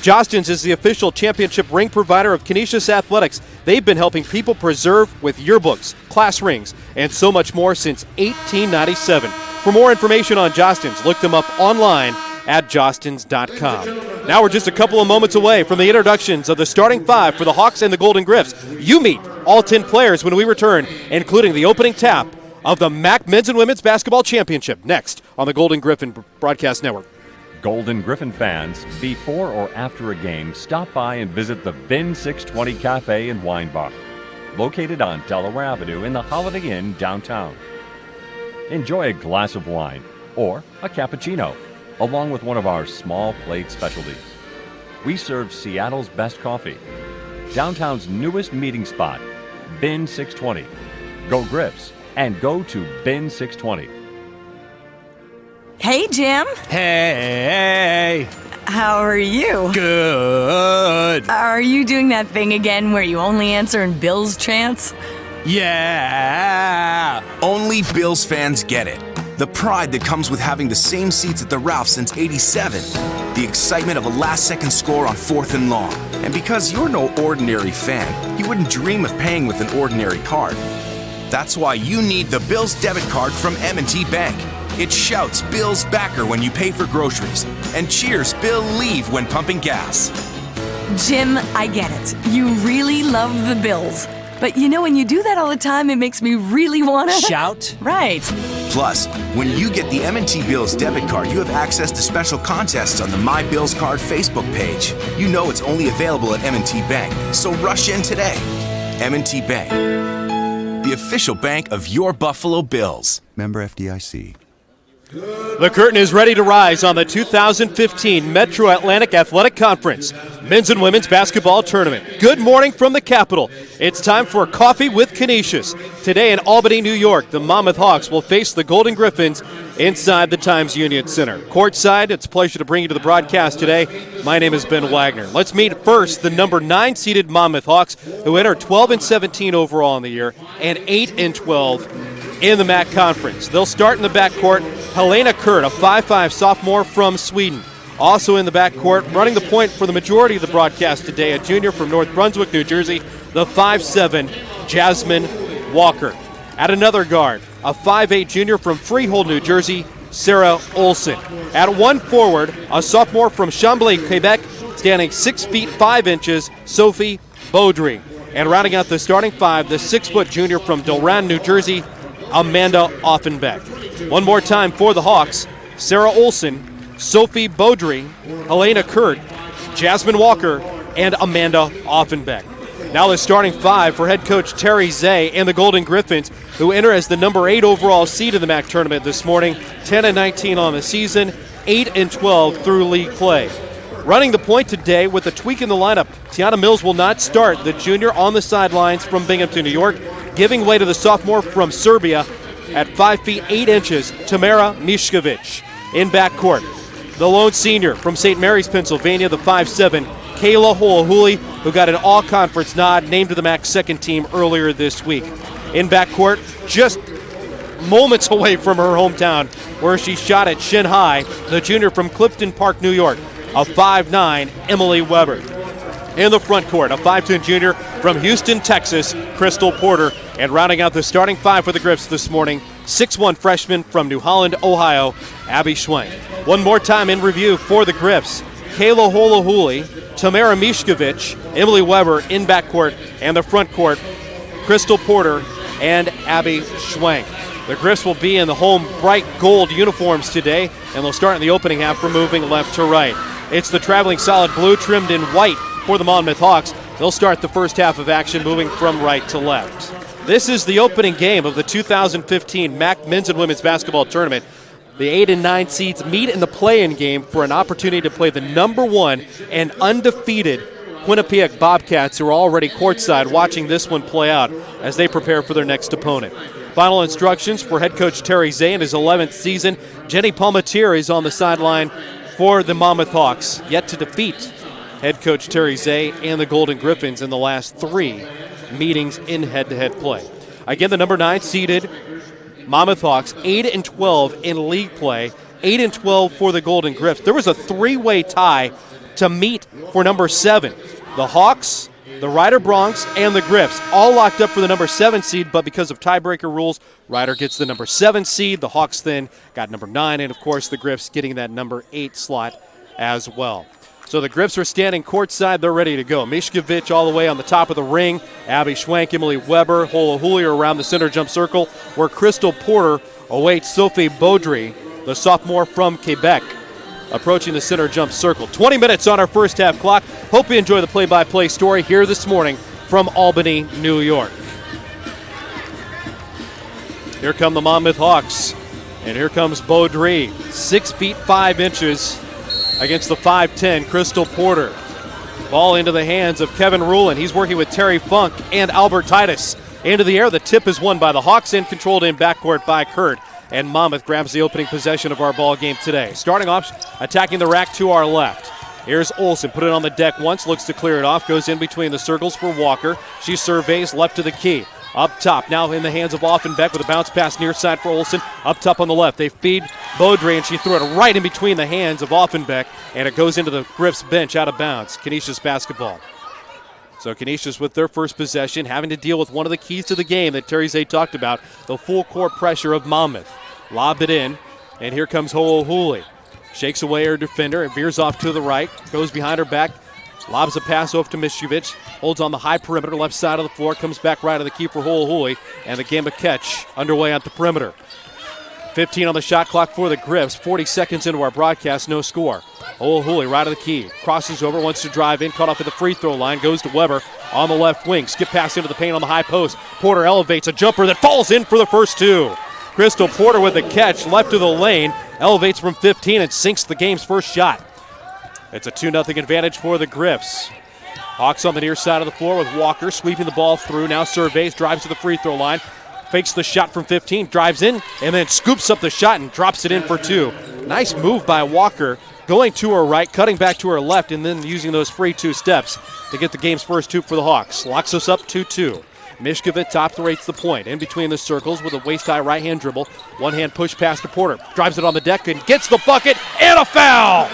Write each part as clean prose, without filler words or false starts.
Jostens is the official championship ring provider of Canisius Athletics. They've been helping people preserve with yearbooks, class rings, and so much more since 1897. For more information on Jostens, look them up online at jostens.com. Now we're just a couple of moments away from the introductions of the starting five for the Hawks and the Golden Griffs. You meet all 10 players when we return, including the opening tap of the MAAC Men's and Women's Basketball Championship, next on the Golden Griffin Broadcast Network. Golden Griffin fans, before or after a game, stop by and visit the Bin 620 Cafe and Wine Bar, located on Delaware Avenue in the Holiday Inn downtown. Enjoy a glass of wine or a cappuccino, along with one of our small plate specialties. We serve Seattle's best coffee, downtown's newest meeting spot, Bin 620. Go Griffs and go to Bin 620. Hey, Jim. Hey. How are you? Good. Are you doing that thing again where you only answer in Bills chants? Yeah. Only Bills fans get it. The pride that comes with having the same seats at the Ralph since '87. The excitement of a last-second score on 4th and long. And because you're no ordinary fan, you wouldn't dream of paying with an ordinary card. That's why you need the Bills debit card from M&T Bank. It shouts Bills backer when you pay for groceries and cheers Bill leave when pumping gas. Jim, I get it. You really love the Bills. But you know, when you do that all the time, it makes me really want to... Shout? Right. Plus, when you get the M&T Bills debit card, you have access to special contests on the My Bills Card Facebook page. You know it's only available at M&T Bank, so rush in today. M&T Bank, the official bank of your Buffalo Bills. Member FDIC. The curtain is ready to rise on the 2015 Metro Atlantic Athletic Conference Men's and Women's Basketball Tournament. Good morning from the Capitol. It's time for Coffee with Canisius. Today in Albany, New York, the Monmouth Hawks will face the Golden Griffins inside the Times Union Center. Courtside, it's a pleasure to bring you to the broadcast today. My name is Ben Wagner. Let's meet first the number 9-seeded Monmouth Hawks, who enter 12-17 overall in the year and 8-12 in the MAAC Conference. They'll start in the backcourt. Helena Kurt, a 5'5 sophomore from Sweden. Also in the backcourt, running the point for the majority of the broadcast today, a junior from North Brunswick, New Jersey, the 5'7 Jasmine Walker. At another guard, a 5'8 junior from Freehold, New Jersey, Sarah Olson. At one forward, a sophomore from Chambly, Quebec, standing 6 feet 5 inches, Sophie Baudry. And rounding out the starting five, the 6-foot junior from Delran, New Jersey, Amanda Offenbeck. One more time for the Hawks, Sarah Olson, Sophie Baudry, Helena Kurt, Jasmine Walker, and Amanda Offenbeck. Now the starting five for head coach Terry Zay and the Golden Griffins, who enter as the number 8 overall seed in the MAAC tournament this morning, 10-19 on the season, 8-12 through league play. Running the point today with a tweak in the lineup, Tiana Mills will not start, the junior on the sidelines from Binghamton, New York, giving way to the sophomore from Serbia at 5 feet 8 inches, Tamara Mishkovic. In backcourt, the lone senior from St. Mary's, Pennsylvania, the 5'7", Kayla Holohuli, who got an all-conference nod, named to the MAAC second team earlier this week. In backcourt, just moments away from her hometown, where she shot at Shin High, the junior from Clifton Park, New York, a 5'9", Emily Weber. In the front court, a 5'10 junior from Houston, Texas, Crystal Porter. And rounding out the starting five for the Griffs this morning, 6'1 freshman from New Holland, Ohio, Abby Schwenk. One more time in review for the Griffs, Kayla Holohuli, Tamara Mishkovic, Emily Weber in backcourt, and the front court, Crystal Porter and Abby Schwenk. The Griffs will be in the home bright gold uniforms today, and they'll start in the opening half from moving left to right. It's the traveling solid blue trimmed in white for the Monmouth Hawks. They'll start the first half of action moving from right to left. This is the opening game of the 2015 MAAC Men's and Women's Basketball Tournament. The 8 and 9 seeds meet in the play-in game for an opportunity to play the number 1 and undefeated Quinnipiac Bobcats, who are already courtside watching this one play out as they prepare for their next opponent. Final instructions for head coach Terry Zay in his 11th season. Jenny Palmatier is on the sideline for the Monmouth Hawks, yet to defeat head coach Terry Zay and the Golden Griffins in the last 3 meetings in head-to-head play. Again, the number 9 seeded Monmouth Hawks, 8-12 in league play, 8-12 for the Golden Griffs. There was a 3-way tie to meet for number 7. The Hawks, the Rider Broncs, and the Griffs all locked up for the number 7 seed, but because of tiebreaker rules, Rider gets the number 7 seed. The Hawks then got number 9, and of course the Griffs getting that number 8 slot as well. So the Griffs are standing courtside. They're ready to go. Mishkovich all the way on the top of the ring. Abby Schwank, Emily Weber, Holohuli are around the center jump circle, where Crystal Porter awaits Sophie Baudry, the sophomore from Quebec, approaching the center jump circle. 20 minutes on our first half clock. Hope you enjoy the play-by-play story here this morning from Albany, New York. Here come the Monmouth Hawks, and here comes Baudry, 6 feet 5 inches against the 5'10" Crystal Porter. Ball into the hands of Kevin Rulin. He's working with Terry Funk and Albert Titus. Into the air, the tip is won by the Hawks and controlled in backcourt by Kurt. And Monmouth grabs the opening possession of our ball game today. Starting off, attacking the rack to our left. Here's Olsen, put it on the deck once, looks to clear it off, goes in between the circles for Walker. She surveys left to the key. Up top, now in the hands of Offenbeck with a bounce pass near side for Olsen. Up top on the left, they feed Baudry, and she threw it right in between the hands of Offenbeck, and it goes into the Griffs bench out of bounds. Canisius basketball. So Canisius with their first possession, having to deal with one of the keys to the game that Terry Zay talked about, the full court pressure of Monmouth. Lob it in, and here comes Holohuli. Shakes away her defender and veers off to the right, goes behind her back, lobs a pass off to Mishkovich, holds on the high perimeter, left side of the floor, comes back right of the key for Holohuli, and the game of catch underway at the perimeter. 15 on the shot clock for the Griffs, 40 seconds into our broadcast, no score. Holohuli right of the key, crosses over, wants to drive in, caught off at the free throw line, goes to Weber on the left wing, skip pass into the paint on the high post. Porter elevates a jumper that falls in for the first 2. Crystal Porter with the catch, left of the lane, elevates from 15 and sinks the game's first shot. It's a 2-0 advantage for the Griffs. Hawks on the near side of the floor with Walker sweeping the ball through, now surveys, drives to the free throw line, fakes the shot from 15, drives in, and then scoops up the shot and drops it in for 2. Nice move by Walker, going to her right, cutting back to her left, and then using those free 2 steps to get the game's first 2 for the Hawks. Locks us up 2-2. Mishkovich top rates the point. In between the circles with a waist-high right-hand dribble. One-hand push pass to Porter. Drives it on the deck and gets the bucket and a foul!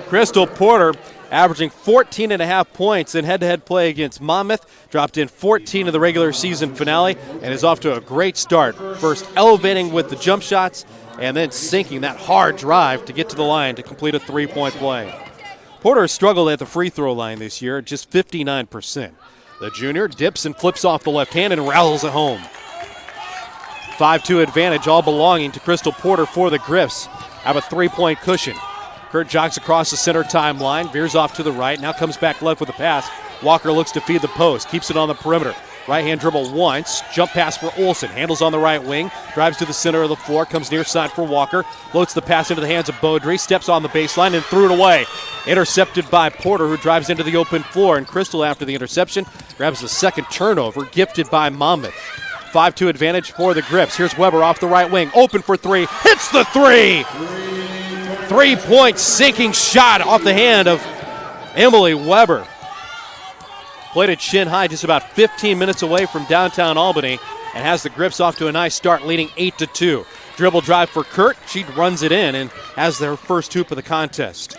Crystal Porter averaging 14.5 points in head-to-head play against Monmouth. Dropped in 14 in the regular season finale and is off to a great start. First elevating with the jump shots and then sinking that hard drive to get to the line to complete a 3-point play. Porter has struggled at the free throw line this year, just 59%. The junior dips and flips off the left hand and rattles it home. 5-2 advantage, all belonging to Crystal Porter for the Griffs. Have a 3-point cushion. Kurt jogs across the center timeline, veers off to the right, now comes back left with a pass. Walker looks to feed the post, keeps it on the perimeter. Right-hand dribble once, jump pass for Olsen, handles on the right wing, drives to the center of the floor, comes near side for Walker, floats the pass into the hands of Baudry, steps on the baseline and threw it away. Intercepted by Porter, who drives into the open floor, and Crystal, after the interception, grabs the second turnover, gifted by Monmouth. 5-2 advantage for the Griffs. Here's Weber off the right wing, open for 3, hits the 3! 3-point sinking shot off the hand of Emily Weber. Played it shin high, just about 15 minutes away from downtown Albany, and has the Griffs off to a nice start, leading 8-2. Dribble drive for Kurt. She runs it in and has their first hoop of the contest.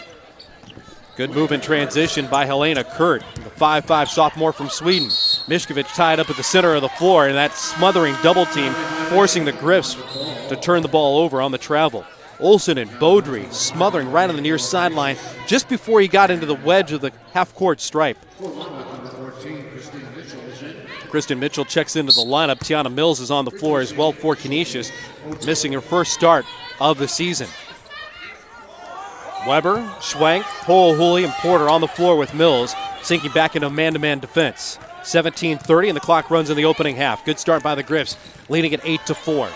Good move in transition by Helena Kurt, the 5'5" sophomore from Sweden. Mishkovich tied up at the center of the floor, and that smothering double team forcing the Griffs to turn the ball over on the travel. Olsen and Baudry smothering right on the near sideline just before he got into the wedge of the half-court stripe. Kristen Mitchell checks into the lineup. Tiana Mills is on the floor as well for Canisius, missing her first start of the season. Weber, Schwank, Holohuli, and Porter on the floor with Mills, sinking back into man-to-man defense. 17:30, and the clock runs in the opening half. Good start by the Griffs, leading at 8-4.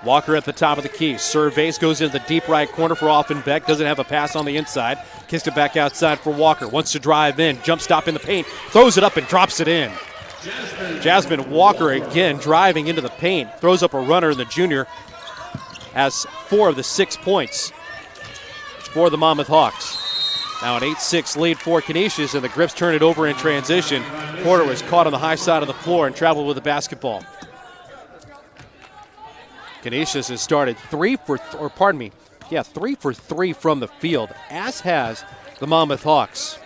Walker at the top of the key. Surveys, goes into the deep right corner for Offenbeck. Doesn't have a pass on the inside. Kissed it back outside for Walker. Wants to drive in. Jump stop in the paint. Throws it up and drops it in. Jasmine Walker again driving into the paint. Throws up a runner, and the junior has 4 of the 6 points for the Monmouth Hawks. Now an 8-6 lead for Canisius, and the Griffs turn it over in transition. Porter was caught on the high side of the floor and traveled with the basketball. Canisius has started 3 for 3 for 3 from the field, as has the Monmouth Hawks.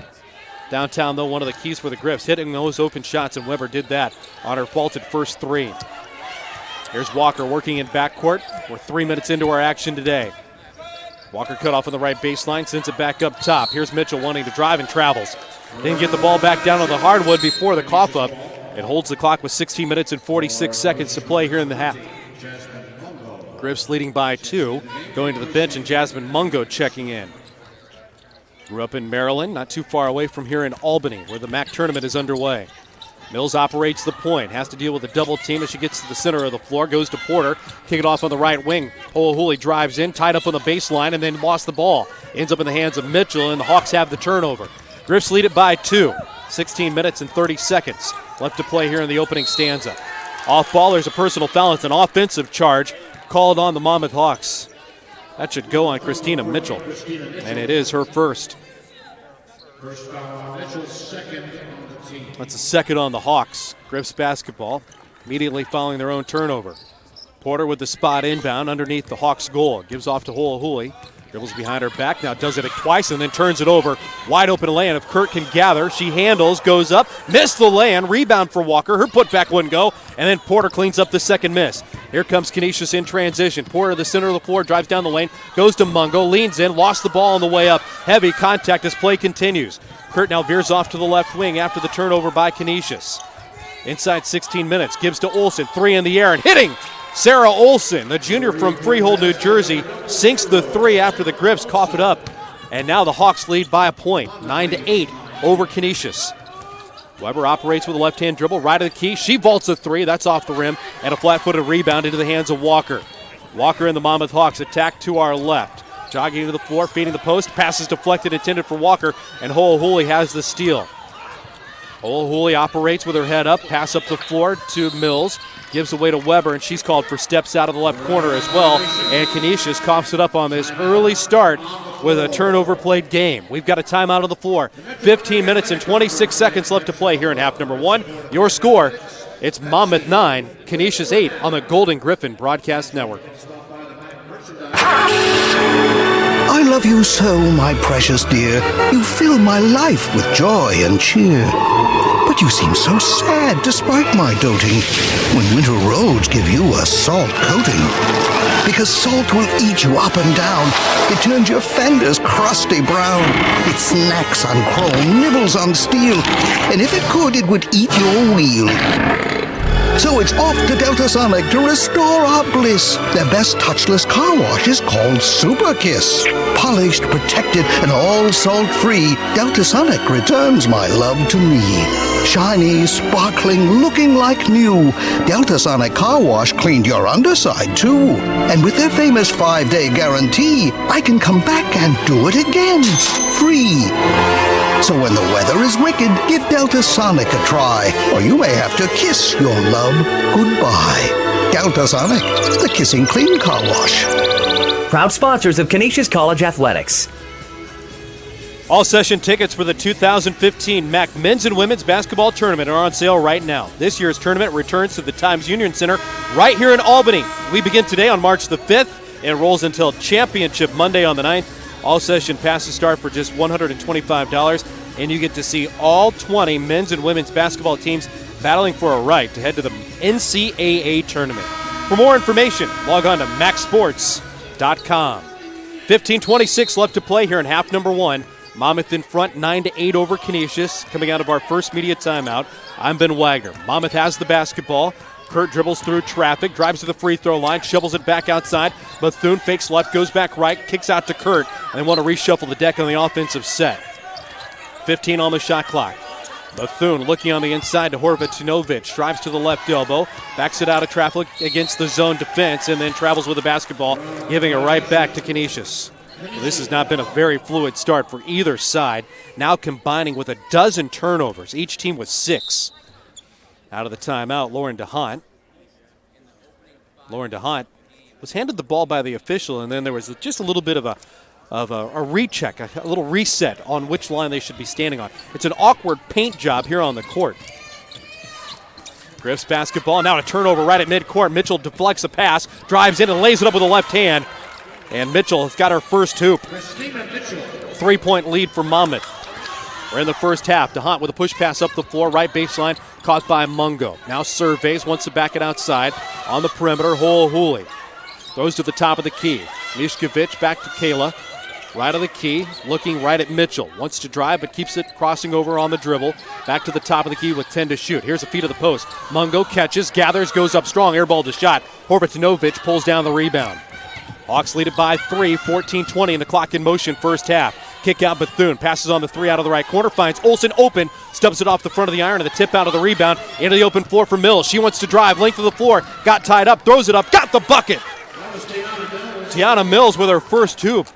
Downtown, though, one of the keys for the Griffs, hitting those open shots, and Weber did that on her vaulted first 3. Here's Walker working in backcourt. We're 3 minutes into our action today. Walker cut off on the right baseline, sends it back up top. Here's Mitchell wanting to drive and travels. Didn't get the ball back down on the hardwood before the cough up. It holds the clock with 16 minutes and 46 seconds to play here in the half. Griffs leading by 2, going to the bench, and Jasmine Mungo checking in. Grew up in Maryland, not too far away from here in Albany, where the MAAC tournament is underway. Mills operates the point, has to deal with a double team as she gets to the center of the floor, goes to Porter, kick it off on the right wing. Ho'ohuli drives in, tied up on the baseline, and then lost the ball. Ends up in the hands of Mitchell, and the Hawks have the turnover. Griffs lead it by 2. 16 minutes and 30 seconds left to play here in the opening stanza. Off ball, there's a personal foul. It's an offensive charge called on the Monmouth Hawks. That should go on Christina Mitchell, and it is her first. That's a second on the Hawks. Griffs basketball, immediately following their own turnover. Porter with the spot inbound underneath the Hawks' goal. Gives off to Ho'ohuli. Dribbles behind her back, now does it twice and then turns it over. Wide open lay-in. If Kurt can gather, she handles, goes up, missed the lay-in. Rebound for Walker. Her putback wouldn't go, and then Porter cleans up the second miss. Here comes Canisius in transition. Porter to the center of the floor, drives down the lane, goes to Mungo, leans in, lost the ball on the way up. Heavy contact as play continues. Kurt now veers off to the left wing after the turnover by Canisius. Inside 16 minutes, gives to Olsen, 3 in the air, and hitting! Sarah Olsen, the junior from Freehold, New Jersey, sinks the 3 after the Griffs cough it up. And now the Hawks lead by a point, 9-8 over Canisius. Weber operates with a left-hand dribble, right of the key. She vaults a 3, that's off the rim, and a flat-footed rebound into the hands of Walker. Walker and the Monmouth Hawks attack to our left. Jogging to the floor, feeding the post, passes deflected, intended for Walker, and Ho'ohuli has the steal. Ho'ohuli operates with her head up, pass up the floor to Mills. Gives away to Weber, and she's called for steps out of the left corner as well. And Canisius coughs it up on this early start with a turnover played game. We've got a timeout on the floor. 15 minutes and 26 seconds left to play here in half number 1. Your score, it's Monmouth 9, Canisius 8 on the Golden Griffin Broadcast Network. I love you so, my precious dear. You fill my life with joy and cheer. But you seem so sad despite my doting when winter roads give you a salt coating. Because salt will eat you up and down. It turns your fenders crusty brown. It snacks on chrome, nibbles on steel. And if it could, it would eat your wheel. So it's off to Delta Sonic to restore our bliss. Their best touchless car wash is called Super Kiss. Polished, protected, and all salt-free, Delta Sonic returns my love to me. Shiny, sparkling, looking like new. Delta Sonic car wash cleaned your underside too. And with their famous 5-day guarantee, I can come back and do it again. Free. So when the weather is wicked, give Delta Sonic a try, or you may have to kiss your love goodbye. Delta Sonic, the kissing clean car wash. Proud sponsors of Canisius College Athletics. All session tickets for the 2015 MAAC Men's and Women's Basketball Tournament are on sale right now. This year's tournament returns to the Times Union Center right here in Albany. We begin today on March the 5th and rolls until Championship Monday on the 9th. All session passes start for just $125, and you get to see all 20 men's and women's basketball teams battling for a right to head to the NCAA tournament. For more information, log on to MAACsports.com. 15:26 left to play here in half number 1. Monmouth in front, 9-8 over Canisius. Coming out of our first media timeout, I'm Ben Wagner. Monmouth has the basketball. Kurt dribbles through traffic, drives to the free throw line, shovels it back outside. Bethune fakes left, goes back right, kicks out to Kurt, and they want to reshuffle the deck on the offensive set. 15 on the shot clock. Bethune looking on the inside to Horvatinovic, drives to the left elbow, backs it out of traffic against the zone defense, and then travels with the basketball, giving it right back to Canisius. This has not been a very fluid start for either side, now combining with a dozen turnovers, each team with 6. Out of the timeout, Lauren DeHaan. Lauren DeHaan was handed the ball by the official, and then there was just a little bit of a recheck, a little reset on which line they should be standing on. It's an awkward paint job here on the court. Griffs basketball, now a turnover right at midcourt. Mitchell deflects a pass, drives in and lays it up with the left hand. And Mitchell has got her first hoop. 3-point lead for Monmouth. We're in the first half. DeHunt with a push pass up the floor, right baseline, caught by Mungo. Now surveys, wants to back it outside. On the perimeter, Ho'ohuli throws to the top of the key. Mishkovich back to Kayla. Right of the key, looking right at Mitchell. Wants to drive, but keeps it crossing over on the dribble. Back to the top of the key with 10 to shoot. Here's a feed to the post. Mungo catches, gathers, goes up strong, airball to shot. Horvatinovic pulls down the rebound. Hawks lead it by 3, 14-20, and the clock in motion first half. Kick out Bethune, passes on the 3 out of the right corner, finds Olsen open, stubs it off the front of the iron, and the tip out of the rebound into the open floor for Mills. She wants to drive, length of the floor, got tied up, throws it up, got the bucket. Tiana Mills with her first hoop.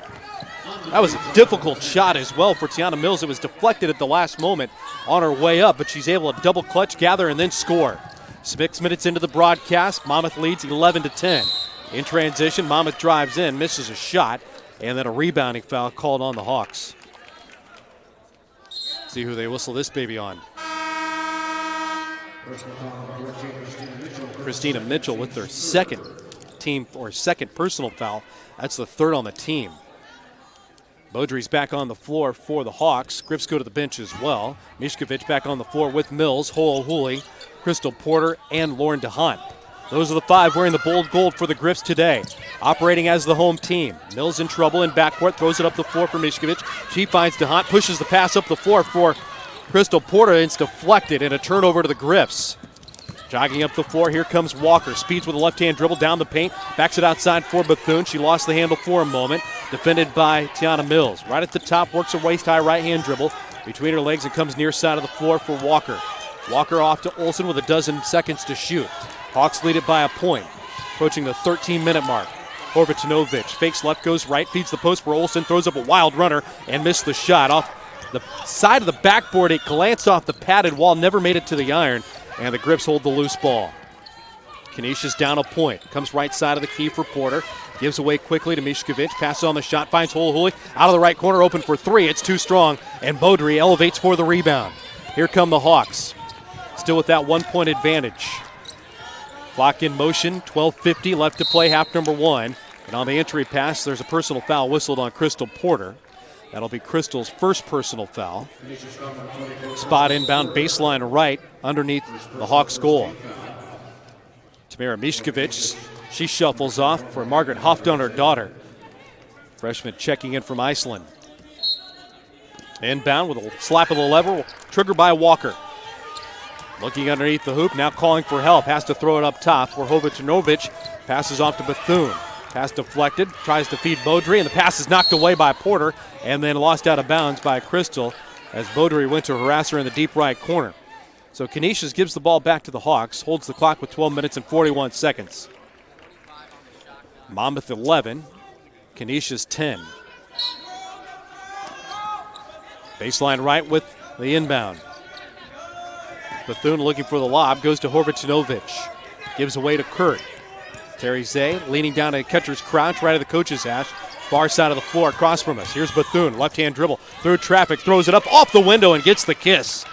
That was a difficult shot as well for Tiana Mills. It was deflected at the last moment on her way up, but she's able to double clutch, gather, and then score. 6 minutes into the broadcast, Monmouth leads 11-10. In transition, Monmouth drives in, misses a shot, and then a rebounding foul called on the Hawks. See who they whistle this baby on. Christina Mitchell with their second personal foul. That's the third on the team. Beaudry's back on the floor for the Hawks. Grips go to the bench as well. Mishkovich back on the floor with Mills, Ho'ohuli, Crystal Porter, and Lauren DeHunt. Those are the 5 wearing the bold gold for the Griffs today. Operating as the home team. Mills in trouble in backcourt, throws it up the floor for Mishkovich. She finds DeHunt, pushes the pass up the floor for Crystal Porter. It's deflected and a turnover to the Griffs. Jogging up the floor, here comes Walker. Speeds with a left-hand dribble down the paint. Backs it outside for Bethune. She lost the handle for a moment. Defended by Tiana Mills. Right at the top, works a waist-high right-hand dribble between her legs and comes near side of the floor for Walker. Walker off to Olsen with a dozen seconds to shoot. Hawks lead it by a point. Approaching the 13-minute mark. Horvatinovic fakes left, goes right, feeds the post for Olsen, throws up a wild runner and missed the shot. Off the side of the backboard, it glanced off the padded wall, never made it to the iron. And the Griffs hold the loose ball. Canisius down a point. Comes right side of the key for Porter. Gives away quickly to Mishkovich. Passes on the shot. Finds Ho'ohuli. Out of the right corner. Open for 3. It's too strong. And Beaudry elevates for the rebound. Here come the Hawks. Still with that 1-point advantage. Clock in motion. 12:50 left to play. Half number 1. And on the entry pass, there's a personal foul whistled on Crystal Porter. That'll be Crystal's first personal foul. Spot inbound, baseline right, underneath the Hawks' goal. Tamara Mishkovich, she shuffles off for Margaret Hofdun, her daughter. Freshman checking in from Iceland. Inbound with a slap of the lever, triggered by Walker. Looking underneath the hoop, now calling for help. Has to throw it up top where Horvatinovic passes off to Bethune. Pass deflected, tries to feed Beaudry, and the pass is knocked away by Porter and then lost out of bounds by Crystal as Beaudry went to harass her in the deep right corner. So Canisius gives the ball back to the Hawks, holds the clock with 12 minutes and 41 seconds. Monmouth 11, Canisius 10. Baseline right with the inbound. Bethune looking for the lob, goes to Horvatinovic. Gives away to Kurt. Terry Zay leaning down a catcher's crouch right at the coach's hash. Far side of the floor across from us. Here's Bethune, left-hand dribble. Through traffic, throws it up off the window and gets the kiss.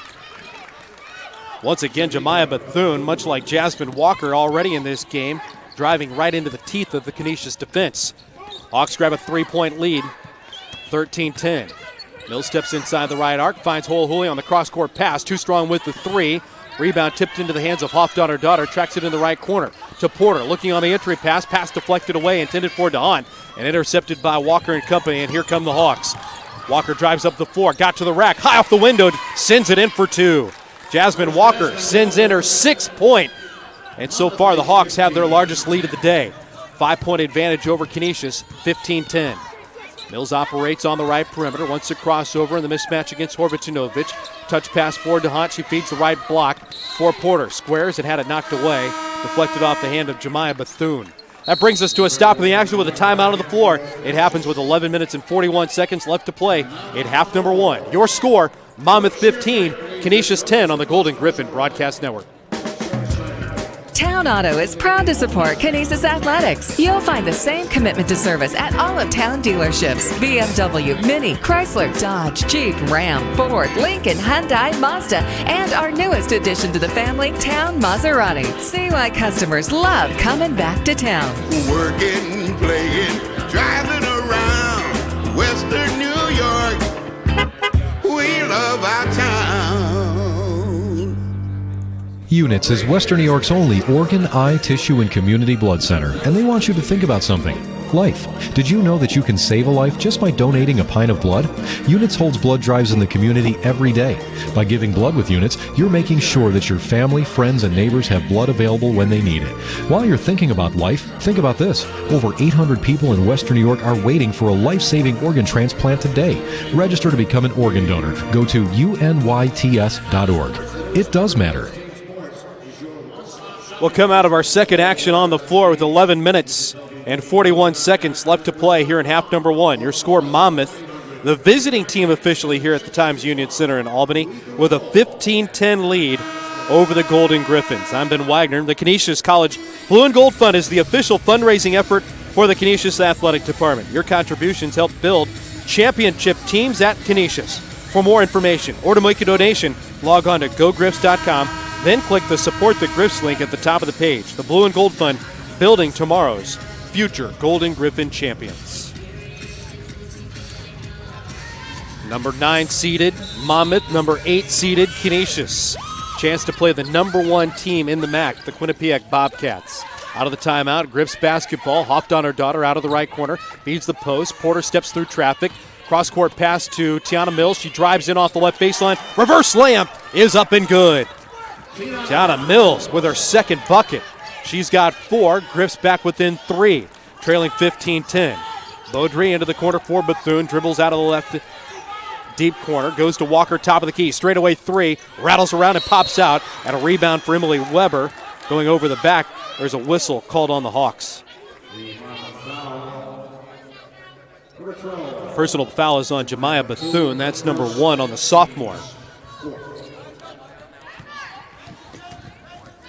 Once again, Jemiah Bethune, much like Jasmine Walker already in this game, driving right into the teeth of the Canisius defense. Hawks grab a 3-point lead, 13-10. Mills steps inside the right arc, finds Ho'ohuli on the cross-court pass. Too strong with the 3. Rebound tipped into the hands of Hofdun, her daughter, tracks it in the right corner to Porter. Looking on the entry pass deflected away, intended for DeHunt, and intercepted by Walker and company, and here come the Hawks. Walker drives up the floor, got to the rack, high off the window, sends it in for 2. Jasmine Walker sends in her 6th point, and so far the Hawks have their largest lead of the day. 5-point advantage over Canisius, 15-10. Mills operates on the right perimeter, wants to cross over in the mismatch against Horvatinovic. Touch pass forward to Hunt. She feeds the right block for Porter. Squares and had it knocked away. Deflected off the hand of Jemiah Bethune. That brings us to a stop in the action with a timeout on the floor. It happens with 11 minutes and 41 seconds left to play in half number 1. Your score, Monmouth 15, Canisius 10 on the Golden Griffin Broadcast Network. Town Auto is proud to support Canisius Athletics. You'll find the same commitment to service at all of Town dealerships. BMW, Mini, Chrysler, Dodge, Jeep, Ram, Ford, Lincoln, Hyundai, Mazda, and our newest addition to the family, Town Maserati. See why customers love coming back to town. Working, playing, driving around Western New York. We love our town. Units is Western New York's only organ, eye, tissue, and community blood center, and they want you to think about something. Life. Did you know that you can save a life just by donating a pint of blood? Units holds blood drives in the community every day. By giving blood with Units, you're making sure that your family, friends, and neighbors have blood available when they need it. While you're thinking about life, think about this. Over 800 people in Western New York are waiting for a life-saving organ transplant today. Register to become an organ donor. Go to unyts.org. It does matter. We'll come out of our second action on the floor with 11 minutes and 41 seconds left to play here in half number one. Your score, Monmouth, the visiting team officially here at the Times Union Center in Albany, with a 15-10 lead over the Golden Griffins. I'm Ben Wagner. The Canisius College Blue and Gold Fund is the official fundraising effort for the Canisius Athletic Department. Your contributions help build championship teams at Canisius. For more information or to make a donation, log on to gogriffs.com. Then click the Support the Griffs link at the top of the page. The Blue and Gold Fund, building tomorrow's future Golden Griffin champions. Number 9 seeded Monmouth, number 8 seeded Canisius. Chance to play the number 1 team in the MAAC, the Quinnipiac Bobcats. Out of the timeout, Griffs basketball, hopped on her daughter out of the right corner, feeds the post. Porter steps through traffic. Cross-court pass to Tiana Mills. She drives in off the left baseline. Reverse layup is up and good. Tiana Mills with her second bucket. She's got 4. Griffs back within 3, trailing 15-10. Beaudry into the corner for Bethune. Dribbles out of the left deep corner. Goes to Walker, top of the key. Straightaway 3. Rattles around and pops out. And a rebound for Emily Weber. Going over the back. There's a whistle called on the Hawks. Personal foul is on Jemiah Bethune. That's number 1 on the sophomore.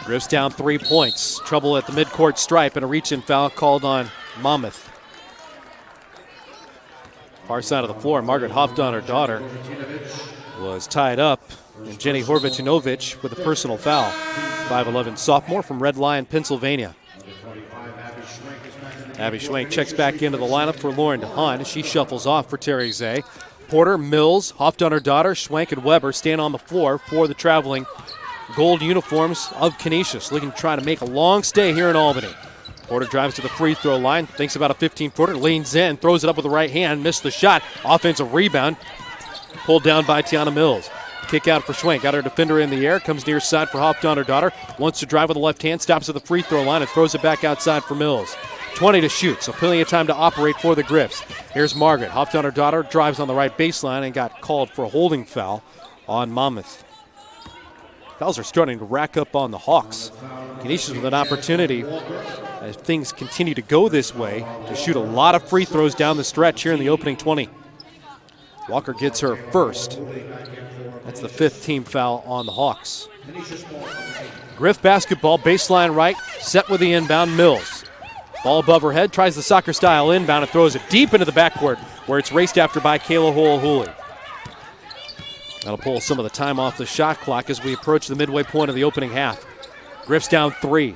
Griffs down 3 points. Trouble at the midcourt stripe and a reach-in foul called on Monmouth. Far side of the floor, Margaret Hoffdon, her daughter, was tied up. And Jenny Horvatunovich with a personal foul. 5'11" sophomore from Red Lion, Pennsylvania. Abby Schwenk checks back into the lineup for Lauren DeHaan. She shuffles off for Terry Zay. Porter, Mills, Hoffdon, her daughter, Schwenk, and Weber stand on the floor for the traveling gold uniforms of Canisius, looking to try to make a long stay here in Albany. Porter drives to the free throw line, thinks about a 15-footer, leans in, throws it up with the right hand, missed the shot. Offensive rebound, pulled down by Tiana Mills. Kick out for Schwenk, got her defender in the air, comes near side for Hoffdon, her daughter, wants to drive with the left hand, stops at the free throw line and throws it back outside for Mills. 20 to shoot, so plenty of time to operate for the Griffs. Here's Margaret, Hoffdon, her daughter, drives on the right baseline and got called for a holding foul on Monmouth. Fouls are starting to rack up on the Hawks. Canisius with an opportunity, as things continue to go this way, to shoot a lot of free throws down the stretch here in the opening 20. Walker gets her first. That's the 5th team foul on the Hawks. Griff basketball, baseline right, set with the inbound, Mills. Ball above her head, tries the soccer-style inbound and throws it deep into the backcourt, where it's raced after by Kayla Ho'ohuli. That'll pull some of the time off the shot clock as we approach the midway point of the opening half. Griffs down 3.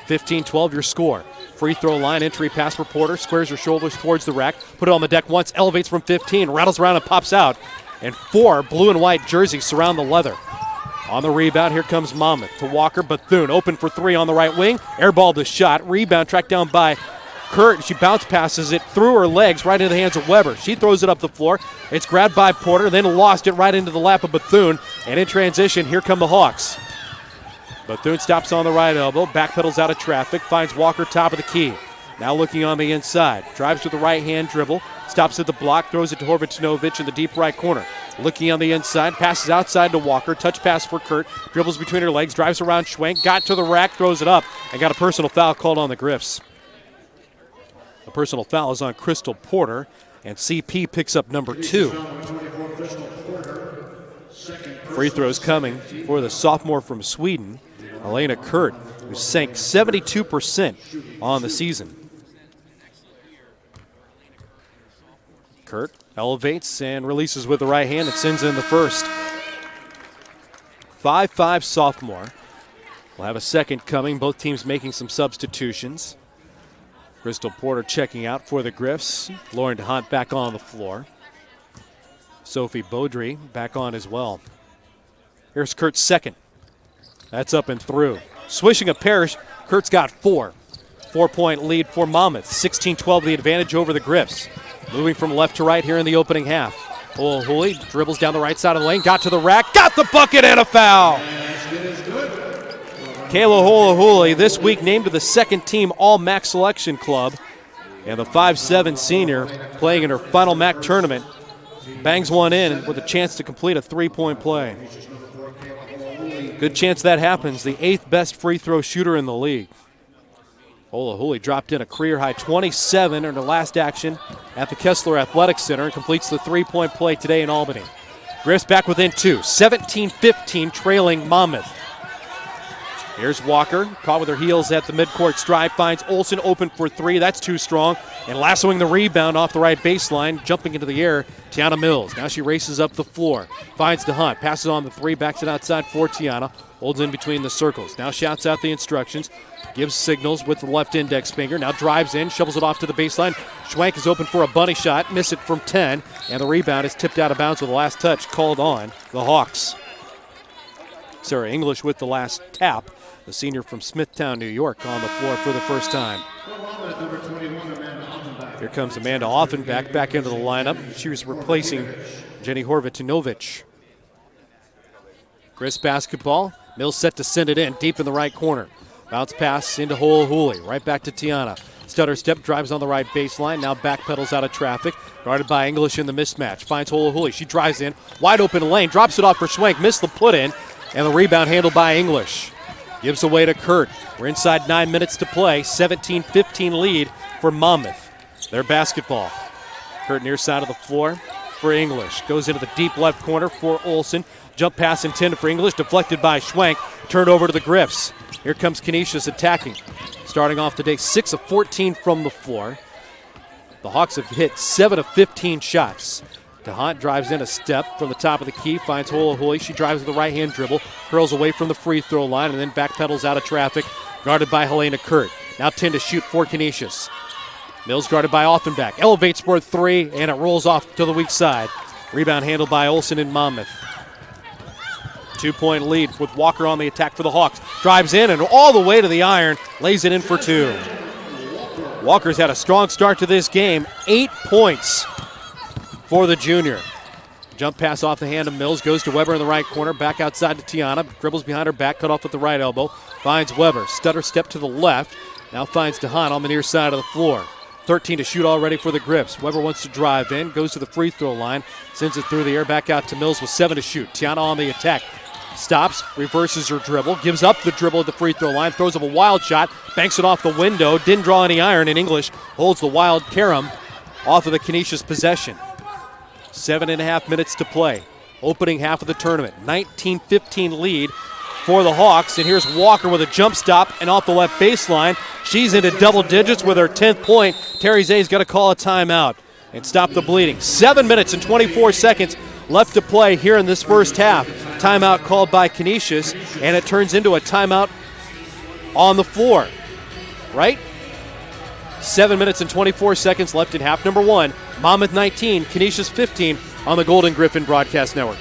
15-12 your score. Free throw line, entry pass for Porter. Squares her shoulders towards the rack. Put it on the deck once, elevates from 15, rattles around and pops out. And 4 blue and white jerseys surround the leather. On the rebound, here comes Monmouth to Walker. Bethune open for 3 on the right wing. Airballed the shot. Rebound tracked down by Kurt. She bounce passes it through her legs right into the hands of Weber. She throws it up the floor. It's grabbed by Porter, then lost it right into the lap of Bethune. And in transition, here come the Hawks. Bethune stops on the right elbow, backpedals out of traffic, finds Walker top of the key. Now looking on the inside. Drives with the right-hand dribble, stops at the block, throws it to Horvatunovich in the deep right corner. Looking on the inside, passes outside to Walker, touch pass for Kurt, dribbles between her legs, drives around Schwenk, got to the rack, throws it up, and got a personal foul called on the Griffs. The personal foul is on Crystal Porter, and CP picks up number 2. Free throws coming for the sophomore from Sweden, Elena Kurt, who sank 72% on the season. Kurt elevates and releases with the right hand and sends in the first. 5'5" sophomore. We'll have a second coming, both teams making some substitutions. Crystal Porter checking out for the Griffs. Lauren DeHunt back on the floor. Sophie Beaudry back on as well. Here's Kurt's second. That's up and through. Swishing a pair, Kurt's got 4. 4-point lead for Monmouth. 16-12 the advantage over the Griffs. Moving from left to right here in the opening half. Hooley dribbles down the right side of the lane, got to the rack, got the bucket and a foul. Kayla Hooley this week named to the second team All-MAAC Selection Club. And the 5'7" senior playing in her final MAAC tournament bangs one in with a chance to complete a 3-point play. Good chance that happens. The 8th best free throw shooter in the league. Hooley dropped in a career-high 27 in her last action at the Kessler Athletic Center and completes the 3-point play today in Albany. Griffs back within 2, 17-15, trailing Monmouth. Here's Walker, caught with her heels at the midcourt stripe, finds Olsen open for 3. That's too strong. And lassoing the rebound off the right baseline, jumping into the air, Tiana Mills. Now she races up the floor, finds DeHunt, passes on the 3, backs it outside for Tiana, holds in between the circles. Now shouts out the instructions, gives signals with the left index finger, now drives in, shovels it off to the baseline. Schwank is open for a bunny shot, miss it from 10, and the rebound is tipped out of bounds with the last touch called on the Hawks. Sarah English with the last tap. The senior from Smithtown, New York, on the floor for the first time. Here comes Amanda Offenbach back into the lineup. She was replacing Jenny Horvatinovich. Griffs basketball. Mills set to send it in, deep in the right corner. Bounce pass into Hooley. Right back to Tiana. Stutter step, drives on the right baseline. Now backpedals out of traffic. Guarded by English in the mismatch. Finds Hooley. She drives in. Wide open lane. Drops it off for Schwank. Missed the put in. And the rebound handled by English. Gives away to Kurt. We're inside 9 minutes to play. 17-15 lead for Monmouth. Their basketball. Kurt near side of the floor for English. Goes into the deep left corner for Olsen. Jump pass intended for English. Deflected by Schwank. Turned over to the Griffs. Here comes Canisius attacking. Starting off today, 6 of 14 from the floor. The Hawks have hit 7 of 15 shots. DeHunt drives in a step from the top of the key, finds Hooley. She drives with the right-hand dribble, curls away from the free throw line, and then backpedals out of traffic, guarded by Helena Kurt. Now 10 to shoot for Canisius. Mills guarded by Offenbach. Elevates for 3, and it rolls off to the weak side. Rebound handled by Olsen in Monmouth. 2-point lead with Walker on the attack for the Hawks. Drives in and all the way to the iron, lays it in for 2. Walker's had a strong start to this game. 8 points for the junior. Jump pass off the hand of Mills, goes to Weber in the right corner, back outside to Tiana, dribbles behind her back, cut off with the right elbow, finds Weber, stutter step to the left, now finds DeHunt on the near side of the floor. 13 to shoot already for the Griffs. Weber wants to drive in, goes to the free throw line, sends it through the air, back out to Mills with 7 to shoot. Tiana on the attack, stops, reverses her dribble, gives up the dribble at the free throw line, throws up a wild shot, banks it off the window, didn't draw any iron, and English holds the wild carom off of the Canisius possession. 7.5 minutes to play. Opening half of the tournament. 19-15 lead for the Hawks. And here's Walker with a jump stop and off the left baseline. She's into double digits with her 10th point. Terry Zay's got to call a timeout and stop the bleeding. 7 minutes and 24 seconds left to play here in this first half. Timeout called by Canisius, and it turns into a timeout on the floor. Right? 7 minutes and 24 seconds left in half number 1. Monmouth 19, Canisius 15 on the Golden Griffin Broadcast Network.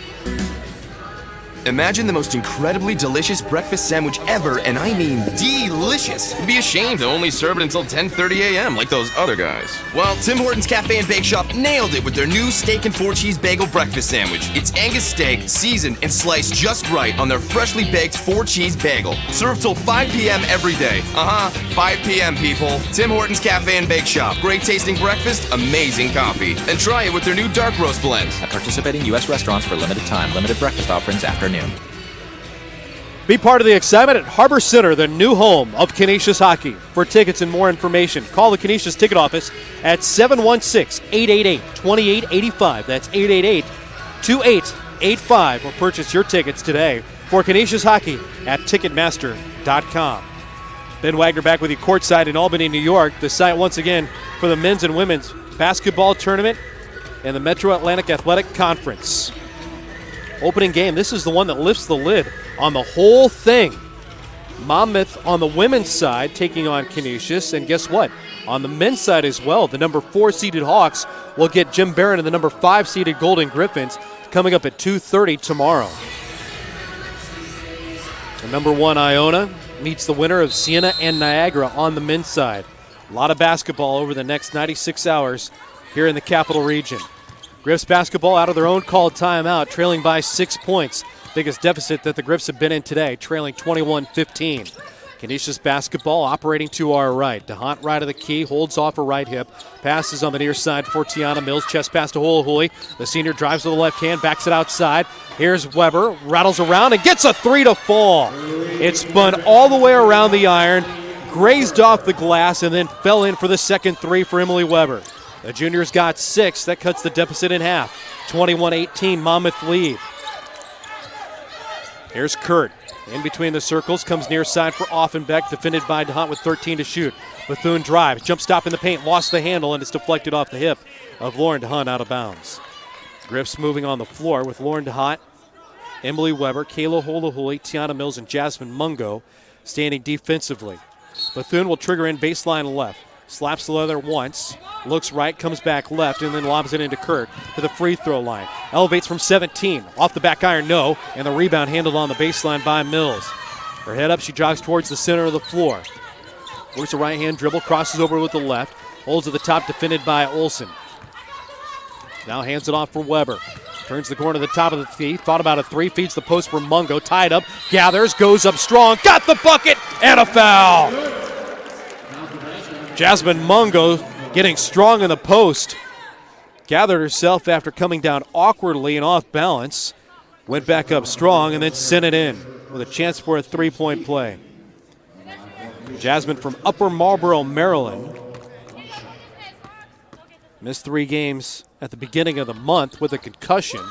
Imagine the most incredibly delicious breakfast sandwich ever, and I mean delicious. You'd be ashamed to only serve it until 10:30 a.m. like those other guys. Well, Tim Hortons Cafe and Bake Shop nailed it with their new steak and 4-cheese bagel breakfast sandwich. It's Angus steak, seasoned and sliced just right on their freshly baked 4-cheese bagel. Served till 5 p.m. every day. 5 p.m. people. Tim Hortons Cafe and Bake Shop. Great tasting breakfast, amazing coffee. And try it with their new dark roast blend. At participating U.S. restaurants for limited time. Limited breakfast offerings afternoon. Be part of the excitement at Harbor Center, the new home of Canisius hockey. For tickets and more information, call the Canisius ticket office at 716-888-2885. That's 888-2885. Or purchase your tickets today for Canisius hockey at Ticketmaster.com. Ben Wagner back with you courtside in Albany, New York. The site once again for the men's and women's basketball tournament and the Metro Atlantic Athletic Conference. Opening game, this is the one that lifts the lid on the whole thing. Monmouth on the women's side taking on Canisius, and guess what? On the men's side as well, the number 4 seeded Hawks will get Jim Barron and the number 5 seeded Golden Griffins coming up at 2:30 tomorrow. The number 1 Iona meets the winner of Siena and Niagara on the men's side. A lot of basketball over the next 96 hours here in the Capital Region. Griffs basketball out of their own called timeout, trailing by 6 points. Biggest deficit that the Griffs have been in today, trailing 21-15. Canisius basketball operating to our right. DeHaan right of the key, holds off her right hip. Passes on the near side for Tiana Mills. Chest pass to Holohuli. The senior drives with the left hand, backs it outside. Here's Weber, rattles around and gets a 3 to fall. It spun all the way around the iron, grazed off the glass, and then fell in for the second 3 for Emily Weber. The juniors got 6. That cuts the deficit in half. 21-18, Monmouth lead. Here's Kurt. In between the circles, comes near side for Offenbeck, defended by DeHaan with 13 to shoot. Bethune drives, jump stop in the paint, lost the handle, and it's deflected off the hip of Lauren DeHaan out of bounds. Griffs moving on the floor with Lauren DeHaan, Emily Weber, Kayla Holohuli, Tiana Mills, and Jasmine Mungo standing defensively. Bethune will trigger in baseline left. Slaps the leather once, looks right, comes back left, and then lobs it into Kurt to the free throw line. Elevates from 17. Off the back iron, no. And the rebound handled on the baseline by Mills. Her head up, she jogs towards the center of the floor. Works a right-hand dribble, crosses over with the left. Holds at the top, defended by Olsen. Now hands it off for Weber. Turns the corner to the top of the key. Thought about a 3, feeds the post for Mungo. Tied up, gathers, goes up strong. Got the bucket, and a foul. Jasmine Mungo getting strong in the post. Gathered herself after coming down awkwardly and off balance. Went back up strong and then sent it in with a chance for a 3-point play. Jasmine from Upper Marlboro, Maryland. Missed 3 games at the beginning of the month with a concussion.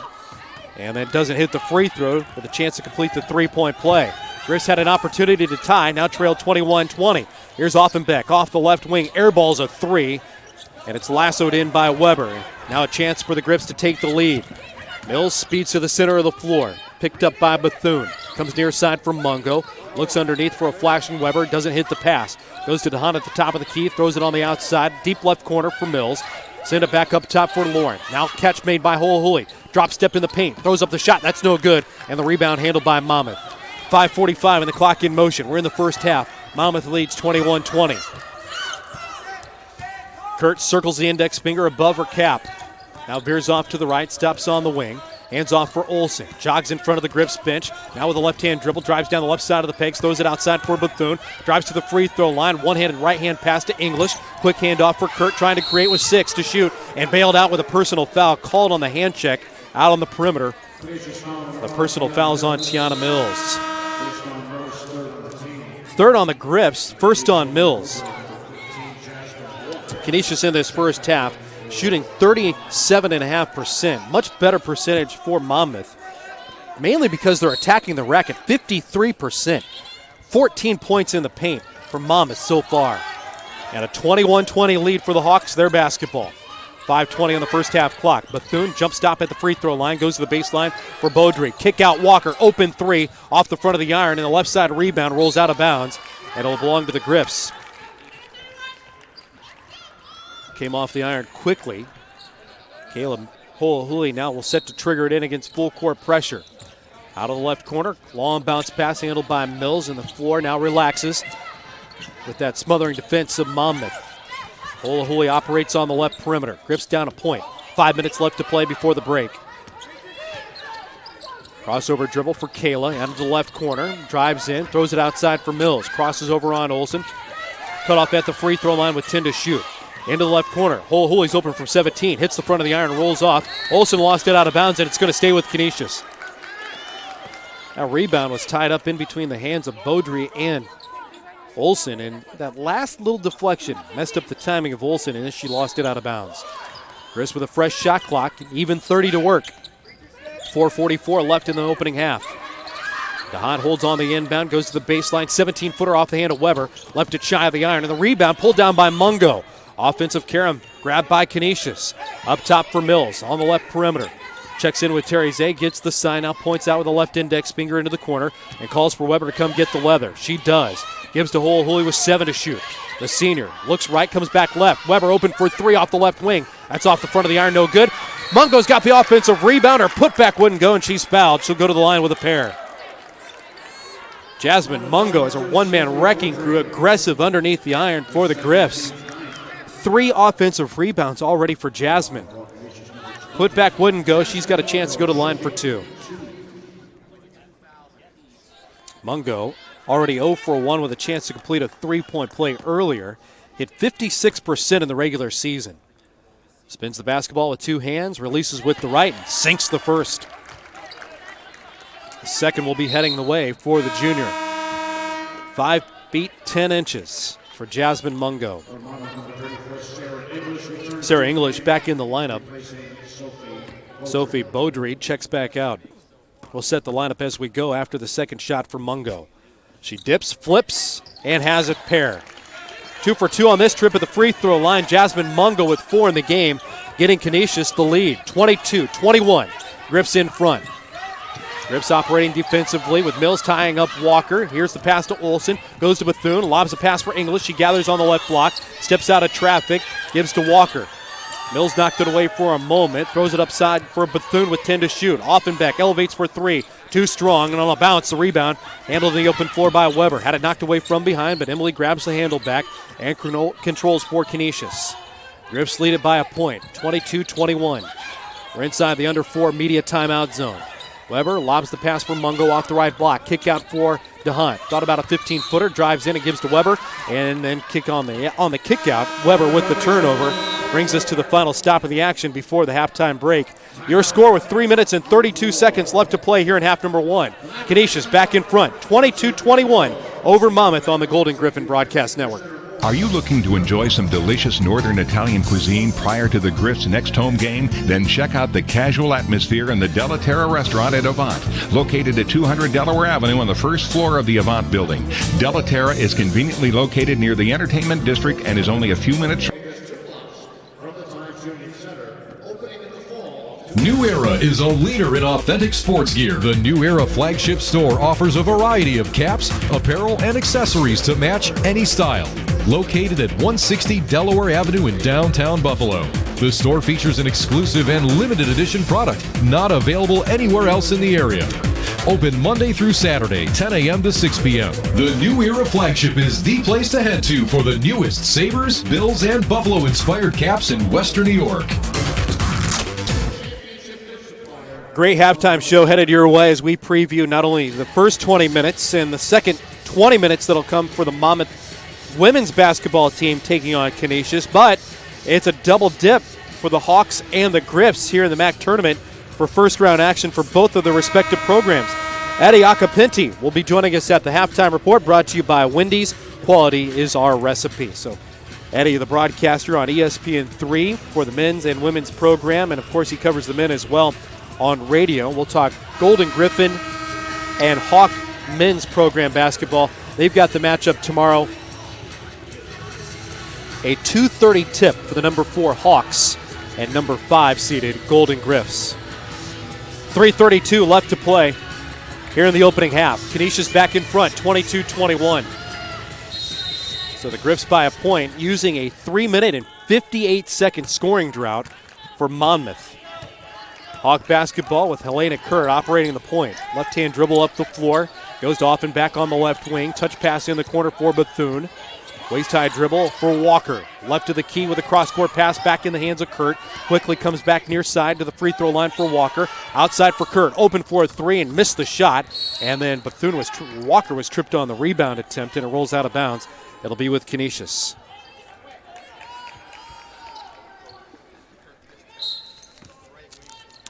And then doesn't hit the free throw with a chance to complete the 3-point play. Griffs had an opportunity to tie, now trail 21-20. Here's Offenbeck off the left wing, airballs a 3, and it's lassoed in by Weber. Now a chance for the Griffs to take the lead. Mills speeds to the center of the floor, picked up by Bethune. Comes near side for Mungo, looks underneath for a flashing Weber, doesn't hit the pass. Goes to DeHaan at the top of the key, throws it on the outside, deep left corner for Mills. Send it back up top for Lauren. Now catch made by Holohuli. Drop step in the paint, throws up the shot, that's no good, and the rebound handled by Monmouth. 5:45 and the clock in motion. We're in the first half. Monmouth leads 21-20. Kurt circles the index finger above her cap. Now veers off to the right, stops on the wing. Hands off for Olsen. Jogs in front of the Griffs bench. Now with a left-hand dribble, drives down the left side of the pegs, throws it outside for Bethune. Drives to the free throw line. One-handed right-hand pass to English. Quick handoff for Kurt, trying to create with 6 to shoot. And bailed out with a personal foul called on the hand check out on the perimeter. The personal foul is on Tiana Mills. Third on the Griffs, first on Mills. Canisius in this first half, shooting 37.5%. Much better percentage for Monmouth, mainly because they're attacking the rack at 53%. 14 points in the paint for Monmouth so far. And a 21-20 lead for the Hawks, their basketball. 5:20 on the first half clock. Bethune jump stop at the free throw line, goes to the baseline for Beaudry. Kick out Walker, open 3 off the front of the iron, and the left side rebound rolls out of bounds, and it'll belong to the Griffs. Came off the iron quickly. Caleb Holohuli now will set to trigger it in against full court pressure. Out of the left corner, long bounce pass handled by Mills, and the floor now relaxes with that smothering defense of Monmouth. Holohuli operates on the left perimeter. Griffs down a point. 5 minutes left to play before the break. Crossover dribble for Kayla out of the left corner. Drives in, throws it outside for Mills. Crosses over on Olsen. Cut off at the free throw line with 10 to shoot. Into the left corner. Holohuli's open from 17. Hits the front of the iron, rolls off. Olsen lost it out of bounds, and it's going to stay with Canisius. That rebound was tied up in between the hands of Beaudry and Olsen, and that last little deflection messed up the timing of Olsen, and then she lost it out of bounds. Chris with a fresh shot clock, even 30 to work. 4:44 left in the opening half. DeHaan holds on the inbound, goes to the baseline, 17-footer off the hand of Weber, left it shy of the iron, and the rebound pulled down by Mungo. Offensive carom grabbed by Canisius. Up top for Mills on the left perimeter. Checks in with Terry Zay, gets the sign out, points out with the left index finger into the corner, and calls for Weber to come get the leather. She does. Gives to Holy with 7 to shoot. The senior looks right, comes back left. Weber open for 3 off the left wing. That's off the front of the iron, no good. Mungo's got the offensive rebound. Her putback wouldn't go, and she's fouled. She'll go to the line with a pair. Jasmine Mungo is a one-man wrecking crew, aggressive underneath the iron for the Griffs. 3 offensive rebounds already for Jasmine. Putback wouldn't go. She's got a chance to go to the line for 2. Mungo already 0 for 1 with a chance to complete a 3-point play earlier. Hit 56% in the regular season. Spins the basketball with 2 hands, releases with the right, and sinks the first. The second will be heading the way for the junior. 5 feet 10 inches for Jasmine Mungo. Sarah English back in the lineup. Sophie Baudry checks back out. We'll set the lineup as we go after the second shot for Mungo. She dips, flips, and has it pair. 2 for 2 on this trip at the free throw line. Jasmine Mungo with 4 in the game, getting Canisius the lead. 22-21. Griffs in front. Griffs operating defensively with Mills tying up Walker. Here's the pass to Olsen. Goes to Bethune. Lobs a pass for English. She gathers on the left block. Steps out of traffic. Gives to Walker. Mills knocked it away for a moment. Throws it upside for Bethune with 10 to shoot. Offenbeck elevates for 3. Too strong. And on a bounce, the rebound. Handled in the open floor by Weber. Had it knocked away from behind, but Emily grabs the handle back and controls for Canisius. Griffs lead it by a point. 22-21. We're inside the under 4 media timeout zone. Weber lobs the pass for Mungo off the right block. Kick out for DeHunt. Thought about a 15-footer. Drives in and gives to Weber. And then kick on the kick out. Weber with the turnover. Brings us to the final stop of the action before the halftime break. Your score with 3 minutes and 32 seconds left to play here in half number 1. Canisius back in front. 22-21 over Monmouth on the Golden Griffin Broadcast Network. Are you looking to enjoy some delicious Northern Italian cuisine prior to the Griffs' next home game? Then check out the casual atmosphere in the Della Terra restaurant at Avant, located at 200 Delaware Avenue on the first floor of the Avant building. Della Terra is conveniently located near the entertainment district and is only a few minutes. New Era is a leader in authentic sports gear. The New Era flagship store offers a variety of caps, apparel, and accessories to match any style. Located at 160 Delaware Avenue in downtown Buffalo. The store features an exclusive and limited edition product not available anywhere else in the area. Open Monday through Saturday, 10 a.m. to 6 p.m. The New Era flagship is the place to head to for the newest Sabres, Bills, and Buffalo-inspired caps in Western New York. Great halftime show headed your way as we preview not only the first 20 minutes and the second 20 minutes that'll come for the Monmouth women's basketball team taking on Canisius, but it's a double dip for the Hawks and the Griffs here in the MAAC tournament for first round action for both of their respective programs. Eddie Acapinti will be joining us at the halftime report, brought to you by Wendy's. Quality is our recipe. So Eddie, the broadcaster on ESPN3 for the men's and women's program, and of course he covers the men as well on radio. We'll talk Golden Griffin and Hawk men's program basketball. They've got the matchup tomorrow. A 2:30 tip for the number 4 Hawks and number 5 seeded Golden Griffs. 3:32 left to play here in the opening half. Canisius back in front, 22-21. So the Griffs by a point using a 3-minute and 58-second scoring drought for Monmouth. Hawk basketball with Helena Kurt operating the point. Left-hand dribble up the floor. Goes to Offenbach on the left wing. Touch pass in the corner for Bethune. Waist-high dribble for Walker. Left to the key with a cross-court pass back in the hands of Kurt. Quickly comes back near side to the free throw line for Walker. Outside for Kurt. Open for a 3 and missed the shot. And then Walker was tripped on the rebound attempt and it rolls out of bounds. It'll be with Canisius.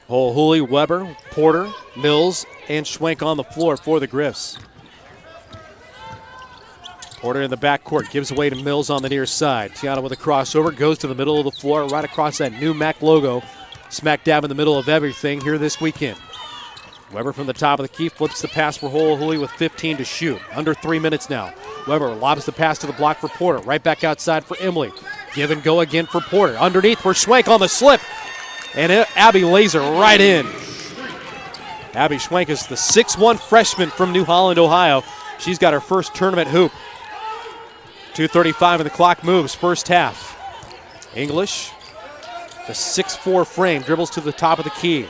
Holy, Weber, Porter, Mills, and Schwenk on the floor for the Griffs. Porter in the backcourt gives away to Mills on the near side. Tiana with a crossover, goes to the middle of the floor, right across that new MAAC logo. Smack dab in the middle of everything here this weekend. Weber from the top of the key flips the pass for Holy with 15 to shoot. Under 3 minutes now. Weber lobs the pass to the block for Porter. Right back outside for Emily. Give and go again for Porter. Underneath for Schwenk on the slip. and Abby lays it right in. Abby Schwenk is the 6'1 freshman from New Holland, Ohio. She's got her first tournament hoop. 2:35 and the clock moves, first half. English, the 6'4 frame, dribbles to the top of the key.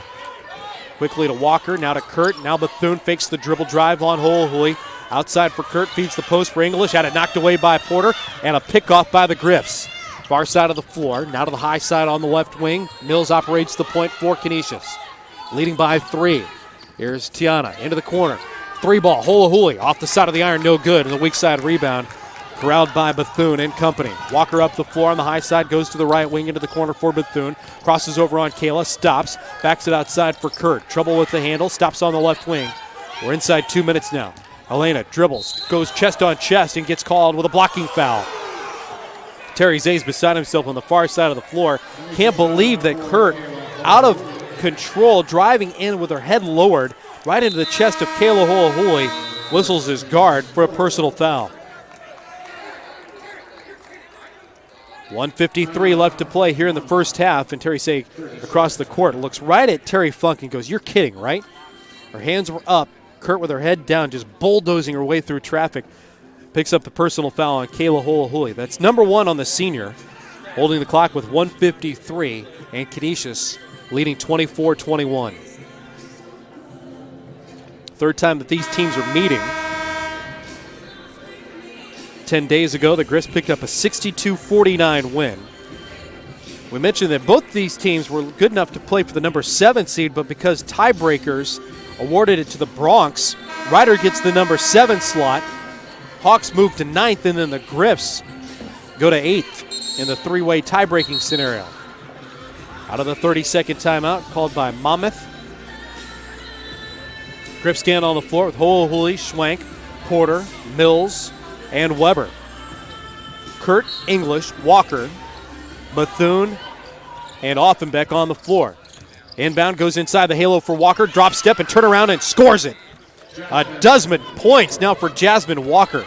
Quickly to Walker, now to Kurt, now Bethune fakes the dribble drive on Holohuli. Outside for Kurt, feeds the post for English, had it knocked away by Porter, and a pick-off by the Griffs. Far side of the floor, now to the high side on the left wing. Mills operates the point for Canisius. Leading by 3. Here's Tiana into the corner. 3 ball, Holohuli off the side of the iron, no good, and the weak side rebound. Corralled by Bethune and company. Walker up the floor on the high side, goes to the right wing into the corner for Bethune. Crosses over on Kayla, stops, backs it outside for Kurt. Trouble with the handle, stops on the left wing. We're inside 2 minutes now. Elena dribbles, goes chest on chest, and gets called with a blocking foul. Terry Zay's beside himself on the far side of the floor. Can't believe that Kurt, out of control, driving in with her head lowered, right into the chest of Kayla Holohuli, whistles his guard for a personal foul. 1:53 left to play here in the first half, and Terry Say across the court looks right at Terry Funk and goes, "You're kidding, right?" Her hands were up. Kurt with her head down, just bulldozing her way through traffic, picks up the personal foul on Kayla Holohuli. That's number 1 on the senior, holding the clock with 1:53, and Canisius leading 24-21. Third time that these teams are meeting. 10 days ago, the Griffs picked up a 62-49 win. We mentioned that both these teams were good enough to play for the number 7 seed, but because tiebreakers awarded it to the Bronx, Ryder gets the number 7 slot. Hawks move to 9th, and then the Griffs go to 8th in the 3-way tie-breaking scenario. Out of the 30-second timeout called by Monmouth. Griffs stand on the floor with Holohuli, Schwenk, Porter, Mills, and Weber. Kurt, English, Walker, Bethune, and Offenbeck on the floor. Inbound goes inside the halo for Walker, drop step and turn around and scores it. A dozen points now for Jasmine Walker.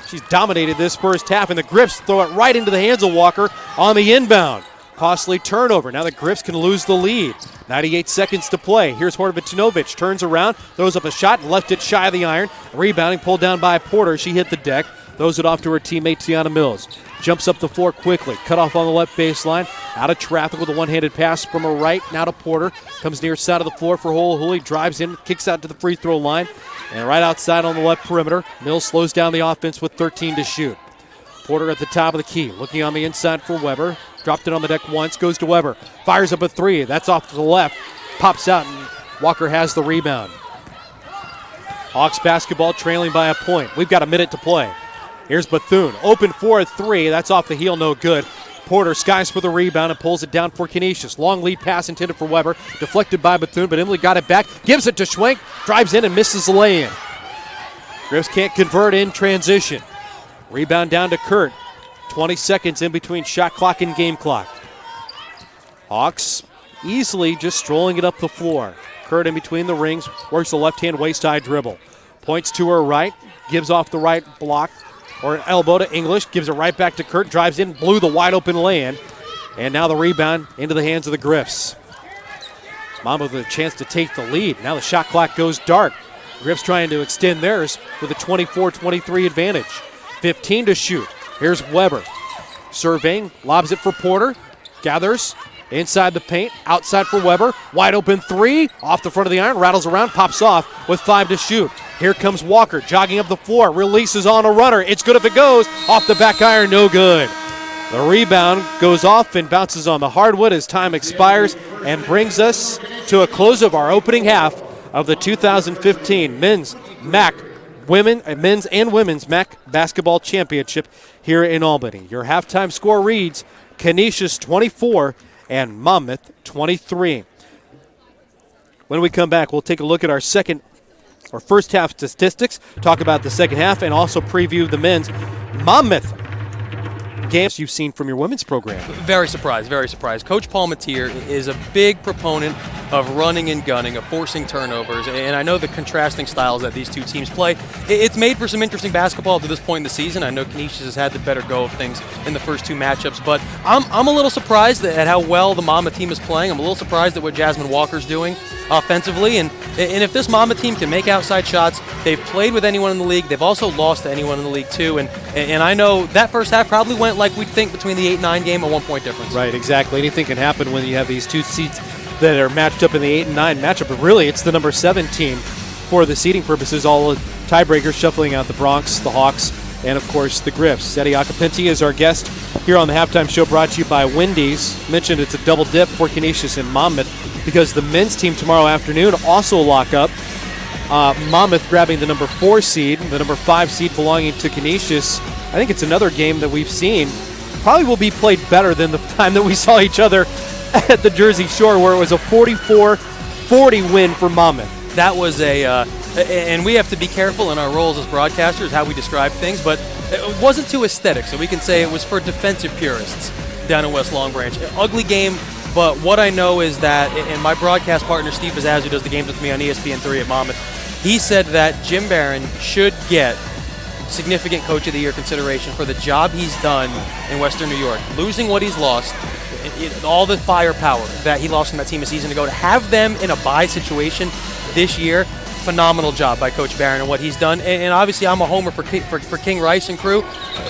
She's dominated this first half, and the Griffs throw it right into the hands of Walker on the inbound. Costly turnover. Now the Griffs can lose the lead. 98 seconds to play. Here's Horvatinovic. Turns around, throws up a shot, left it shy of the iron. Rebounding, pulled down by Porter. She hit the deck. Throws it off to her teammate, Tiana Mills. Jumps up the floor quickly. Cut off on the left baseline. Out of traffic with a one-handed pass from her right. Now to Porter. Comes near side of the floor for Holohuli. Drives in, kicks out to the free throw line. And right outside on the left perimeter, Mills slows down the offense with 13 to shoot. Porter at the top of the key. Looking on the inside for Weber. Dropped it on the deck once. Goes to Weber. Fires up a three. That's off to the left. Pops out, and Walker has the rebound. Hawks basketball trailing by a point. We've got a minute to play. Here's Bethune. Open for a three. That's off the heel, no good. Porter skies for the rebound and pulls it down for Canisius. Long lead pass intended for Weber. Deflected by Bethune, but Emily got it back. Gives it to Schwenk. Drives in and misses the lay-in. Griffs can't convert in transition. Rebound down to Kurt. 20 seconds in between shot clock and game clock. Hawks easily just strolling it up the floor. Kurt in between the rings. Works the left-hand waist-high dribble. Points to her right. Gives off the right block. Or an elbow to English, gives it right back to Kurt, drives in, blew the wide open lay-in, and now the rebound into the hands of the Griffs. Monmouth with a chance to take the lead. Now the shot clock goes dark. Griffs trying to extend theirs with a 24-23 advantage. 15 to shoot. Here's Weber. Surveying, lobs it for Porter, gathers, inside the paint, outside for Weber. Wide open three, off the front of the iron, rattles around, pops off with 5 to shoot. Here comes Walker, jogging up the floor, releases on a runner. It's good if it goes. Off the back iron, no good. The rebound goes off and bounces on the hardwood as time expires and brings us to a close of our opening half of the 2015 Men's MAAC Men's and Women's MAAC Basketball Championship here in Albany. Your halftime score reads Canisius 24 and Monmouth 23. When we come back, we'll take a look at our first half statistics, talk about the second half, and also preview the men's. Monmouth games you've seen from your women's program. Very surprised, very surprised. Coach Palmatier is a big proponent of running and gunning, of forcing turnovers, and I know the contrasting styles that these two teams play. It's made for some interesting basketball to this point in the season. I know Canisius has had the better go of things in the first two matchups, but I'm a little surprised at how well the Monmouth team is playing. I'm a little surprised at what Jasmine Walker's doing offensively, and if this Monmouth team can make outside shots, they've played with anyone in the league. They've also lost to anyone in the league too, and I know that first half probably went like we'd think between the 8-9 game, a 1-point difference. Right, exactly. Anything can happen when you have these two seeds that are matched up in the 8 and 9 matchup, but really it's the number 7 team for the seeding purposes. All tiebreakers shuffling out the Bronx, the Hawks, and of course the Griffs. Eddie Acapinti is our guest here on the Halftime Show, brought to you by Wendy's. Mentioned it's a double dip for Canisius and Monmouth because the men's team tomorrow afternoon also lock up. Monmouth grabbing the number 4 seed, the number 5 seed belonging to Canisius. I think it's another game that we've seen probably will be played better than the time that we saw each other at the Jersey Shore, where it was a 44-40 win for Monmouth. That was and we have to be careful in our roles as broadcasters how we describe things, but it wasn't too aesthetic, so we can say it was for defensive purists down in West Long Branch. Ugly game, but what I know is that, and my broadcast partner Steve Bazaz, who does the games with me on ESPN3 at Monmouth, he said that Jim Barron should get significant Coach of the Year consideration for the job he's done in Western New York. Losing what he's lost, all the firepower that he lost from that team a season ago, to have them in a bye situation this year, phenomenal job by Coach Barron and what he's done. And obviously I'm a homer for King Rice and crew.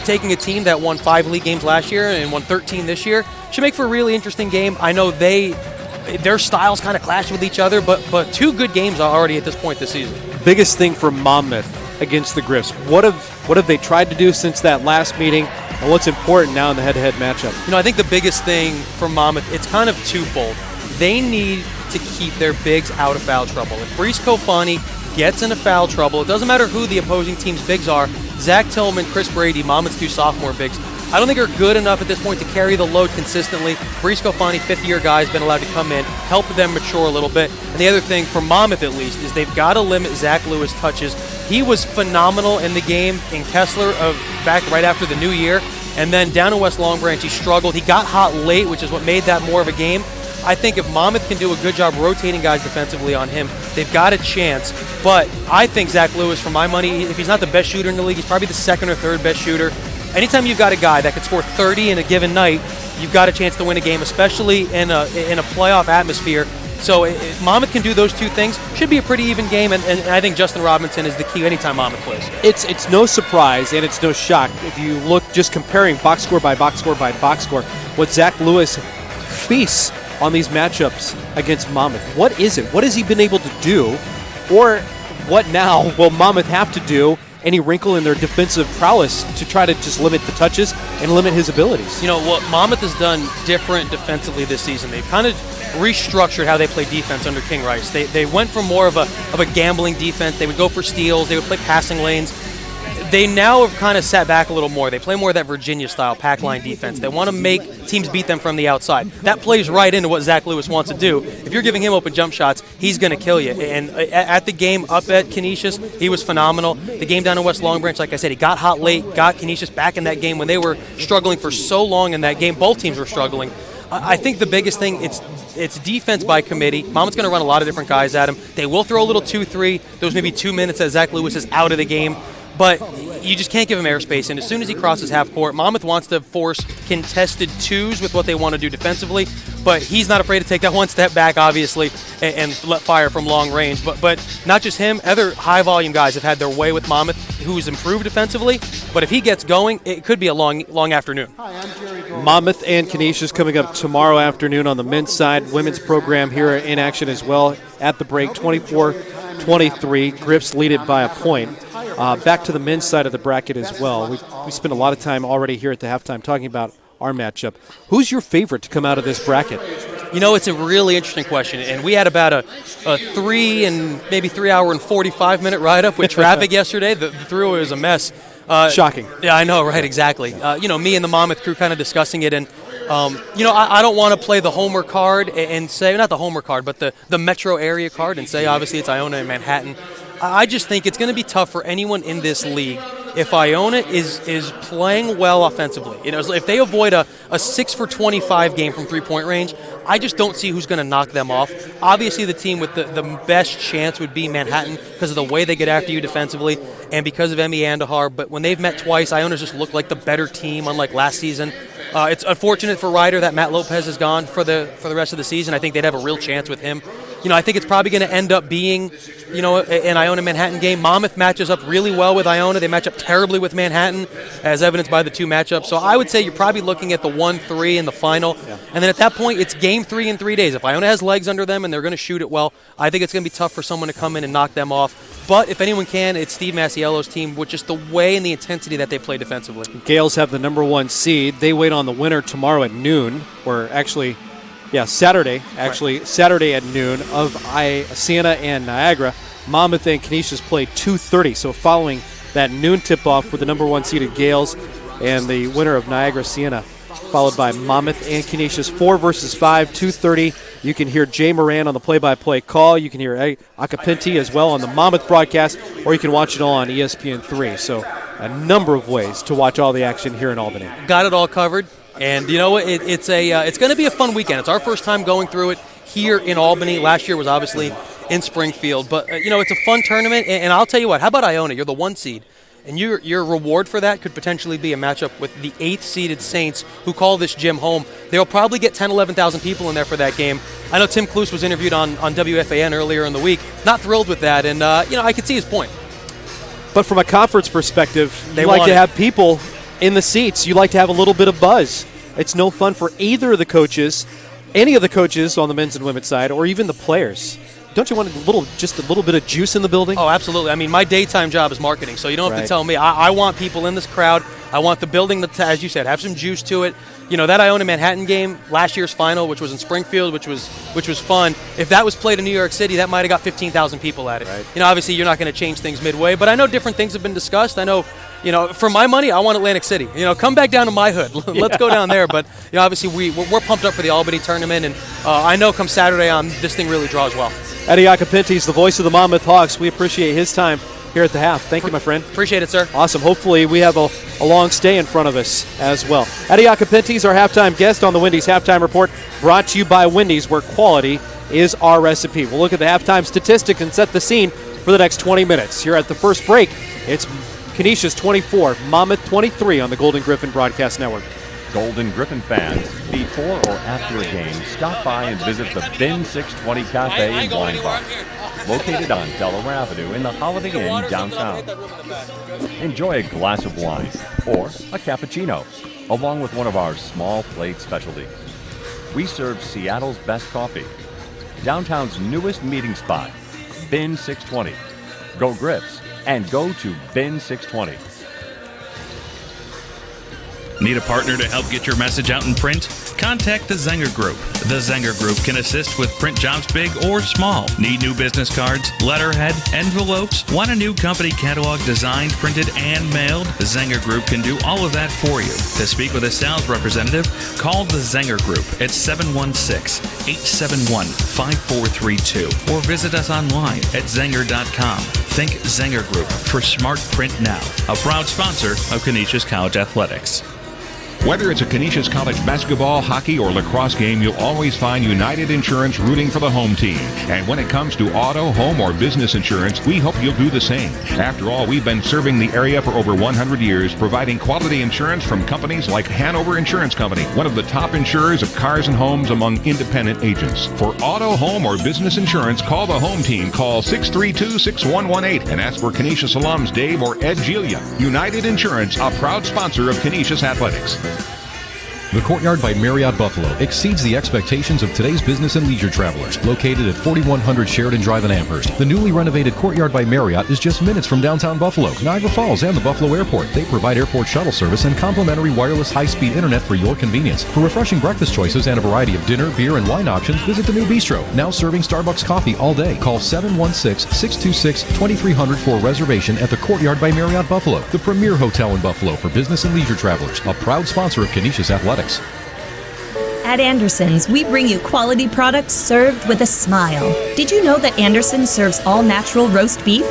Taking a team that won 5 league games last year and won 13 this year should make for a really interesting game. I know their styles kind of clash with each other, but 2 good games already at this point this season. Biggest thing for Monmouth against the Griffs, what have they tried to do since that last meeting, and what's important now in the head-to-head matchup? I think the biggest thing for Monmouth, it's kind of twofold. They need to keep their bigs out of foul trouble. If Brees Kofani gets into foul trouble, it doesn't matter who the opposing team's bigs are. Zach Tillman, Chris Brady, Monmouth's 2 sophomore bigs, I don't think are good enough at this point to carry the load consistently. Brees Kofani, 5th-year guy, has been allowed to come in, help them mature a little bit. And the other thing, for Monmouth at least, is they've got to limit Zach Lewis' touches. He was phenomenal in the game in Kessler back right after the new year. And then down in West Long Branch, he struggled. He got hot late, which is what made that more of a game. I think if Monmouth can do a good job rotating guys defensively on him, they've got a chance. But I think Zach Lewis, for my money, if he's not the best shooter in the league, he's probably the 2nd or 3rd best shooter. Anytime you've got a guy that can score 30 in a given night, you've got a chance to win a game, especially in a playoff atmosphere. So if Monmouth can do those 2 things, should be a pretty even game, and I think Justin Robinson is the key anytime Monmouth plays. It's no surprise and it's no shock if you look just comparing box score by box score by box score, what Zach Lewis feasts on these matchups against Monmouth. What is it? What has he been able to do? Or what now will Monmouth have to do? Any wrinkle in their defensive prowess to try to just limit the touches and limit his abilities? What Monmouth has done different defensively this season, they've kind of restructured how they play defense under King Rice. They went from more of a gambling defense. They would go for steals. They would play passing lanes. They now have kind of sat back a little more. They play more of that Virginia-style pack line defense. They want to make teams beat them from the outside. That plays right into what Zach Lewis wants to do. If you're giving him open jump shots, he's going to kill you. And at the game up at Canisius, he was phenomenal. The game down in West Long Branch, like I said, he got hot late, got Canisius back in that game when they were struggling for so long in that game. Both teams were struggling. I think the biggest thing, it's defense by committee. Monmouth's going to run a lot of different guys at him. They will throw a little 2-3. Those maybe 2 minutes that Zach Lewis is out of the game. But you just can't give him airspace. And as soon as he crosses half court, Monmouth wants to force contested 2s with what they want to do defensively. But he's not afraid to take that one step back, obviously, and let fire from long range. But not just him. Other high-volume guys have had their way with Monmouth, who's improved defensively. But if he gets going, it could be a long afternoon. Monmouth and Canisius coming up tomorrow afternoon on the men's side. Women's program here in action as well at the break, 24-23. Griffs lead it by a point. Back to the men's side of the bracket as well. We spent a lot of time already here at the halftime talking about our matchup. Who's your favorite to come out of this bracket? It's a really interesting question, and we had about a 3 hour and 45-minute ride-up with traffic yesterday. The throughway was a mess. Shocking. Yeah, I know, right, exactly. Me and the Monmouth crew kind of discussing it, and I don't want to play the homer card and say, not the homer card, but the metro area card and say, obviously, it's Iona and Manhattan. I just think it's going to be tough for anyone in this league if Iona is playing well offensively, if they avoid a 6 for 25 game from three-point range, I just don't see who's going to knock them off. Obviously, the team with the best chance would be Manhattan because of the way they get after you defensively and because of Emmy Andahar. But when they've met twice, Iona's just looked like the better team, unlike last season. It's unfortunate for Ryder that Matt Lopez is gone for the rest of the season. I think they'd have a real chance with him. I think it's probably going to end up being, an Iona-Manhattan game. Monmouth matches up really well with Iona. They match up terribly with Manhattan, as evidenced by the two matchups. So I would say you're probably looking at the 1-3 in the final. Yeah. And then at that point, it's game 3 in 3 days. If Iona has legs under them and they're going to shoot it well, I think it's going to be tough for someone to come in and knock them off. But if anyone can, it's Steve Masiello's team with just the way and the intensity that they play defensively. Gales have the number 1 seed. They wait on the winner tomorrow at noon, or actually, Saturday. Right. Saturday at noon of Siena and Niagara. Monmouth and Canisius play 2:30. So following that noon tip-off for the number 1 seeded Gales and the winner of Niagara-Siena, followed by Monmouth and Canisius. 4 versus 5, 2:30. You can hear Jay Moran on the play-by-play call. You can hear Acapinti as well on the Monmouth broadcast, or you can watch it all on ESPN3. So a number of ways to watch all the action here in Albany. Got it all covered. And you know what? It's going to be a fun weekend. It's our first time going through it here in Albany. Last year was obviously in Springfield. But, it's a fun tournament. And I'll tell you what, how about Iona? You're the 1 seed. And your reward for that could potentially be a matchup with the 8th-seeded Saints, who call this gym home. They'll probably get 10,000, 11,000 people in there for that game. I know Tim Kloos was interviewed on WFAN earlier in the week. Not thrilled with that. And, I could see his point. But from a conference perspective, they like to have people in the seats. You like to have a little bit of buzz. It's no fun for either of the coaches, any of the coaches on the men's and women's side, or even the players. Don't you want just a little bit of juice in the building? Oh, absolutely. I mean, my daytime job is marketing, so you don't have to tell me. I want people in this crowd. I want the building to, as you said, have some juice to it. That Iona-Manhattan game, last year's final, which was in Springfield, which was fun. If that was played in New York City, that might have got 15,000 people at it. Right. Obviously, you're not going to change things midway, but I know different things have been discussed. I know, for my money, I want Atlantic City. Come back down to my hood. Let's go down there. But obviously, we're pumped up for the Albany tournament, and I know come Saturday on, this thing really draws well. Eddie Acapinti is the voice of the Monmouth Hawks. We appreciate his time here at the half. Thank you, my friend. Appreciate it, sir. Awesome. Hopefully we have a long stay in front of us as well. Eddie Acapinti is our halftime guest on the Wendy's Halftime Report, brought to you by Wendy's, where quality is our recipe. We'll look at the halftime statistics and set the scene for the next 20 minutes. Here at the first break, it's Canisius 24, Monmouth 23 on the Golden Griffin Broadcast Network. Golden Griffin fans, before or after a game, stop by and visit the Bin 620 Cafe and Wine Bar, located on Delaware Avenue in the Holiday Inn downtown. Enjoy a glass of wine or a cappuccino, along with one of our small plate specialties. We serve Seattle's best coffee, downtown's newest meeting spot, Bin 620. Go Griffs and go to Bin 620. Need a partner to help get your message out in print? Contact the Zenger Group. The Zenger Group can assist with print jobs big or small. Need new business cards, letterhead, envelopes? Want a new company catalog designed, printed, and mailed? The Zenger Group can do all of that for you. To speak with a sales representative, call the Zenger Group at 716-871-5432 or visit us online at Zenger.com. Think Zenger Group for smart print now. A proud sponsor of Canisius College Athletics. Whether it's a Canisius College basketball, hockey, or lacrosse game, you'll always find United Insurance rooting for the home team. And when it comes to auto, home, or business insurance, we hope you'll do the same. After all, we've been serving the area for over 100 years, providing quality insurance from companies like Hanover Insurance Company, one of the top insurers of cars and homes among independent agents. For auto, home, or business insurance, call the home team. Call 632-6118 and ask for Canisius alums Dave or Ed Gilia. United Insurance, a proud sponsor of Canisius Athletics. The Courtyard by Marriott Buffalo exceeds the expectations of today's business and leisure travelers. Located at 4100 Sheridan Drive in Amherst, the newly renovated Courtyard by Marriott is just minutes from downtown Buffalo, Niagara Falls, and the Buffalo Airport. They provide airport shuttle service and complimentary wireless high-speed internet for your convenience. For refreshing breakfast choices and a variety of dinner, beer, and wine options, visit the new bistro, now serving Starbucks coffee all day. Call 716-626-2300 for a reservation at the Courtyard by Marriott Buffalo, the premier hotel in Buffalo for business and leisure travelers, a proud sponsor of Canisius Athletics. At Anderson's, we bring you quality products served with a smile. Did you know that Anderson serves all natural roast beef?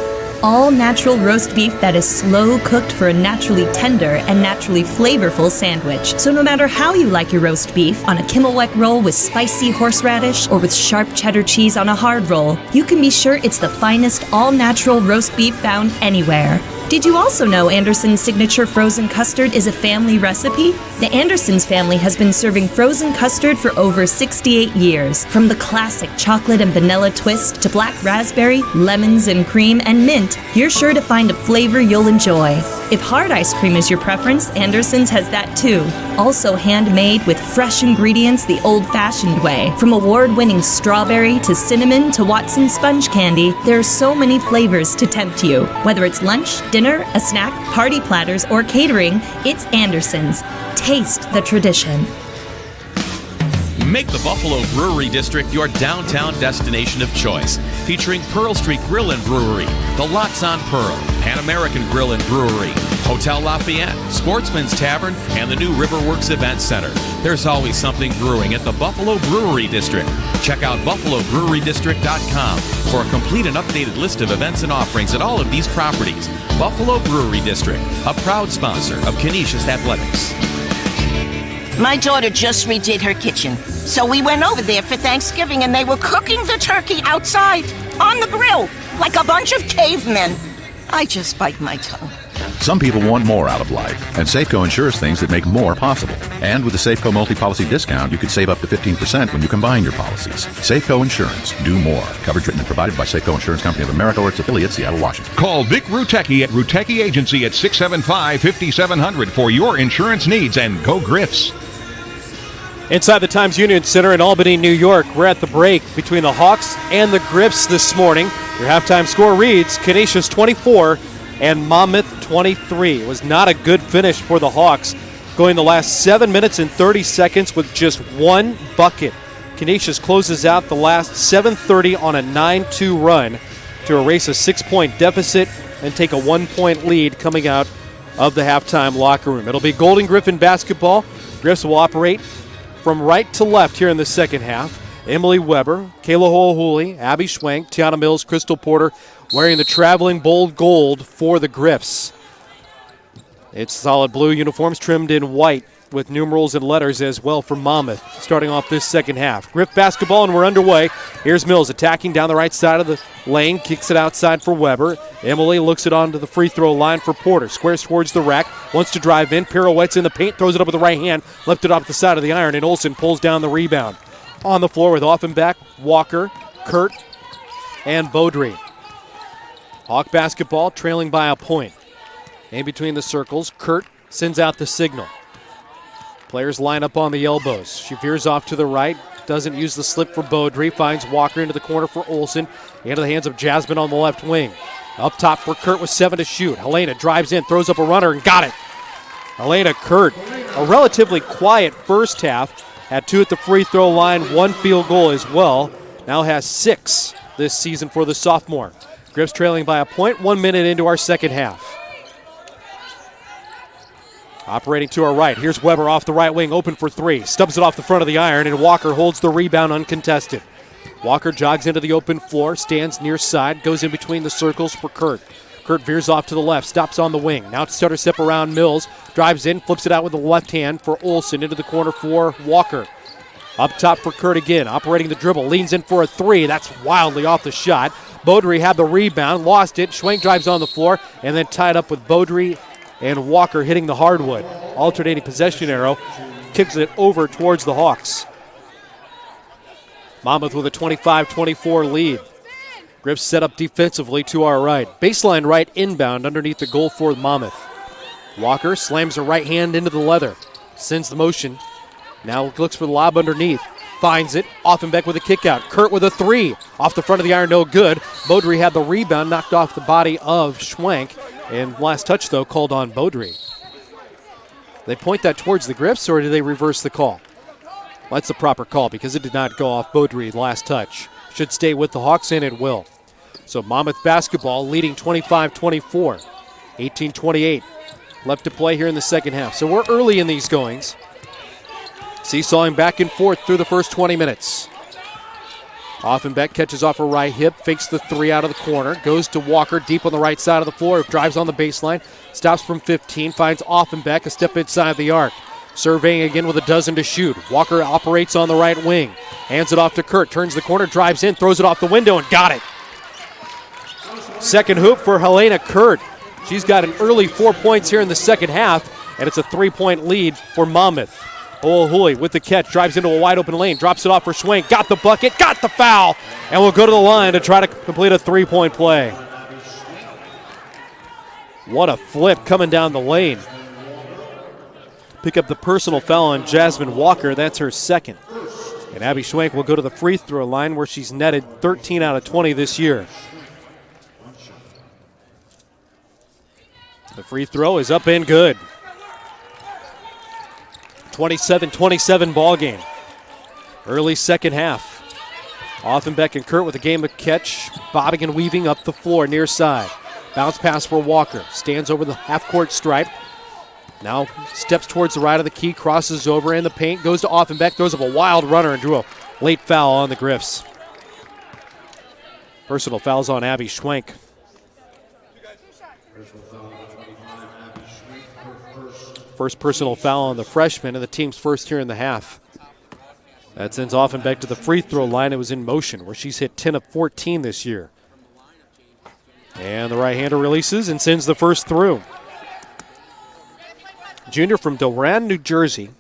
all-natural roast beef that is slow-cooked for a naturally tender and naturally flavorful sandwich. So no matter how you like your roast beef, on a Kimmelweck roll with spicy horseradish or with sharp cheddar cheese on a hard roll, you can be sure it's the finest all-natural roast beef found anywhere. Did you also know Anderson's signature frozen custard is a family recipe? The Andersons family has been serving frozen custard for over 68 years. From the classic chocolate and vanilla twist to black raspberry, lemons and cream, and mint, you're sure to find a flavor you'll enjoy. If hard ice cream is your preference, Anderson's has that too. Also handmade with fresh ingredients the old-fashioned way. From award-winning strawberry to cinnamon to Watson sponge candy, there are so many flavors to tempt you. Whether it's lunch, dinner, a snack, party platters, or catering, it's Anderson's. Taste the tradition. Make the Buffalo Brewery District your downtown destination of choice, featuring Pearl Street Grill and Brewery, The Lots on Pearl, Pan American Grill and Brewery, Hotel Lafayette, Sportsman's Tavern, and the new Riverworks Event Center. There's always something brewing at the Buffalo Brewery District. Check out buffalobrewerydistrict.com for a complete and updated list of events and offerings at all of these properties. Buffalo Brewery District, a proud sponsor of Canisius Athletics. My daughter just redid her kitchen, so we went over there for Thanksgiving and they were cooking the turkey outside, on the grill, like a bunch of cavemen. I just bite my tongue. Some people want more out of life, and Safeco insures things that make more possible. And with the Safeco multi-policy discount, you could save up to 15% when you combine your policies. Safeco Insurance. Do more. Coverage written and provided by Safeco Insurance Company of America or its affiliates, Seattle, Washington. Call Vic Rutecki at Rutecki Agency at 675-5700 for your insurance needs, and go Griffs. Inside the Times Union Center in Albany, New York, we're at the break between the Hawks and the Griffs this morning. Your halftime score reads Canisius 24 and Monmouth 23. It was not a good finish for the Hawks, going the last 7 minutes and 30 seconds with just one bucket. Canisius closes out the last 7:30 on a 9-2 run to erase a 6-point deficit and take a 1-point lead coming out of the halftime locker room. It'll be Golden Griffin basketball. Griffs will operate from right to left here in the second half. Emily Weber, Kayla Holy, Abby Schwank, Tiana Mills, Crystal Porter wearing the traveling bold gold for the Griffs. It's solid blue uniforms trimmed in white with numerals and letters as well for Monmouth, starting off this second half. Griff basketball, and we're underway. Here's Mills attacking down the right side of the lane, kicks it outside for Weber. Emily looks it onto the free throw line for Porter. Squares towards the rack, wants to drive in, pirouettes in the paint, throws it up with the right hand, left it off the side of the iron, and Olsen pulls down the rebound. On the floor with Offenbach, Walker, Kurt, and Beaudry. Hawk basketball trailing by a point. In between the circles, Kurt sends out the signal. Players line up on the elbows. She veers off to the right, doesn't use the slip for Beaudry, finds Walker into the corner for Olsen, into the hands of Jasmine on the left wing. Up top for Kurt with 7 to shoot. Helena drives in, throws up a runner, and got it. Helena Kurt, a relatively quiet first half, had 2 at the free throw line, 1 field goal as well. Now has 6 this season for the sophomore. Griffs trailing by a point, 1 minute into our second half. Operating to our right. Here's Weber off the right wing, open for 3. Stubs it off the front of the iron, and Walker holds the rebound uncontested. Walker jogs into the open floor, stands near side, goes in between the circles for Kurt. Kurt veers off to the left, stops on the wing. Now to stutter step around Mills, drives in, flips it out with the left hand for Olsen, into the corner for Walker. Up top for Kurt again, operating the dribble, leans in for a 3. That's wildly off the shot. Beaudry had the rebound, lost it. Schwenk drives on the floor, and then tied up with Beaudry and Walker hitting the hardwood. Alternating possession arrow, kicks it over towards the Hawks. Monmouth with a 25-24 lead. Griffs set up defensively to our right. Baseline right inbound underneath the goal for Monmouth. Walker slams her right hand into the leather. Sends the motion. Now looks for the lob underneath. Finds it. Offenbeck with a kick out. Kurt with a 3. Off the front of the iron, no good. Beaudry had the rebound, knocked off the body of Schwenk. And last touch, though, called on Beaudry. They point that towards the Griffs, or do they reverse the call? Well, that's the proper call because it did not go off Beaudry last touch. Should stay with the Hawks, and it will. So Monmouth basketball leading 25-24. 18-28 left to play here in the second half. So we're early in these goings. Seesawing back and forth through the first 20 minutes. Offenbeck catches off her right hip, fakes the three out of the corner, goes to Walker deep on the right side of the floor, drives on the baseline, stops from 15, finds Offenbeck a step inside the arc. Surveying again with a dozen to shoot. Walker operates on the right wing, hands it off to Kurt, turns the corner, drives in, throws it off the window, and got it. Second hoop for Helena Kurt. She's got an early 4 points here in the second half, and it's a 3-point lead for Monmouth. Ho'ohuli with the catch, drives into a wide open lane, drops it off for Schwenk, got the bucket, got the foul, and will go to the line to try to complete a 3-point play. What a flip coming down the lane. Pick up the personal foul on Jasmine Walker, that's her second. And Abby Schwenk will go to the free throw line where she's netted 13 out of 20 this year. The free throw is up and good. 27-27 ball game. Early second half. Offenbeck and Kurt with a game of catch, bobbing and weaving up the floor near side. Bounce pass for Walker. Stands over the half-court stripe. Now steps towards the right of the key, crosses over in the paint, goes to Offenbeck, throws up a wild runner and drew a late foul on the Griffs. Personal fouls on Abby Schwenk. First personal foul on the freshman and the team's first here in the half. That sends Offenbeck to the free throw line. It was in motion where she's hit 10 of 14 this year. And the right-hander releases and sends the first through. Junior from Doran, New Jersey.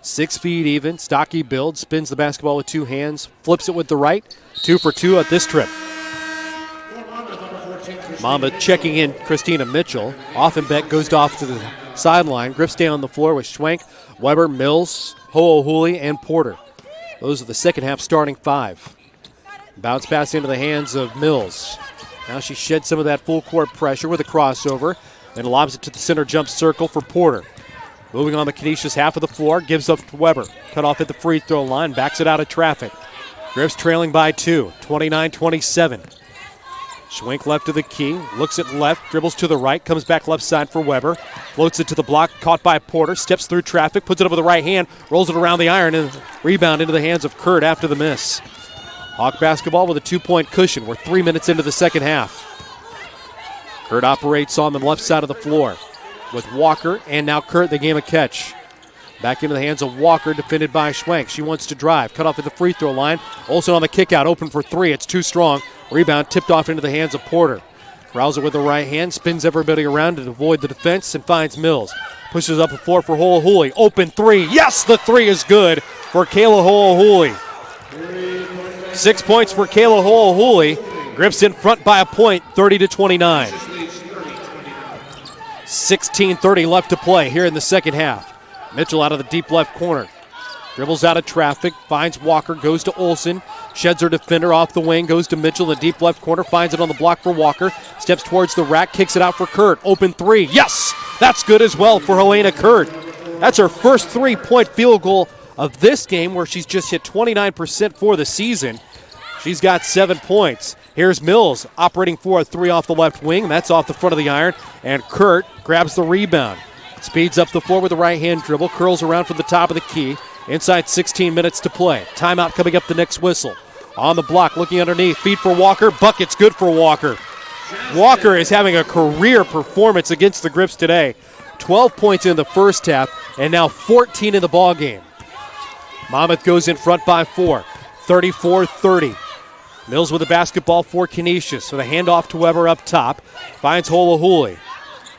6 feet even, stocky build, spins the basketball with two hands, flips it with the right. 2 for 2 at this trip. Monmouth checking in Christina Mitchell. Offenbeck goes off to the sideline. Griffs stay on the floor with Schwenk, Weber, Mills, Ho'ohuli, and Porter. Those are the second half starting 5. Bounce pass into the hands of Mills. Now she sheds some of that full court pressure with a crossover, then lobs it to the center jump circle for Porter. Moving on the Canisius half of the floor, gives up to Weber. Cut off at the free throw line, backs it out of traffic. Griffs trailing by 2, 29-27. Schwenk left of the key, looks at left, dribbles to the right, comes back left side for Weber. Floats it to the block, caught by Porter, steps through traffic, puts it up with the right hand, rolls it around the iron, and rebound into the hands of Kurt after the miss. Hawk basketball with a 2-point cushion. We're 3 minutes into the second half. Kurt operates on the left side of the floor with Walker, and now Kurt, the game of catch. Back into the hands of Walker, defended by Schwenk. She wants to drive, cut off at the free throw line. Olsen on the kick out, open for 3. It's too strong. Rebound tipped off into the hands of Porter. Corrals it with the right hand, spins everybody around to avoid the defense, and finds Mills. Pushes up the floor for Ho'ohuli. Open 3. Yes, the 3 is good for Kayla Ho'ohuli. 6 points for Kayla Ho'ohuli. Griffs in front by a point, 30-29. 16:30 left to play here in the second half. Mitchell out of the deep left corner. Dribbles out of traffic, finds Walker, goes to Olsen, sheds her defender off the wing, goes to Mitchell in the deep left corner, finds it on the block for Walker, steps towards the rack, kicks it out for Kurt. Open 3. Yes! That's good as well for Helena Kurt. That's her first 3-point field goal of this game, where she's just hit 29% for the season. She's got 7 points. Here's Mills operating for a 3 off the left wing. That's off the front of the iron, and Kurt grabs the rebound. Speeds up the floor with the right-hand dribble, curls around from the top of the key. Inside 16 minutes to play. Timeout coming up the next whistle. On the block, looking underneath. Feed for Walker. Bucket's good for Walker. Walker is having a career performance against the Griffs today. 12 points in the first half, and now 14 in the ball game. Monmouth goes in front by 4. 34-30. Mills with the basketball for Canisius. With a handoff to Weber up top. Finds Ho'ohuli.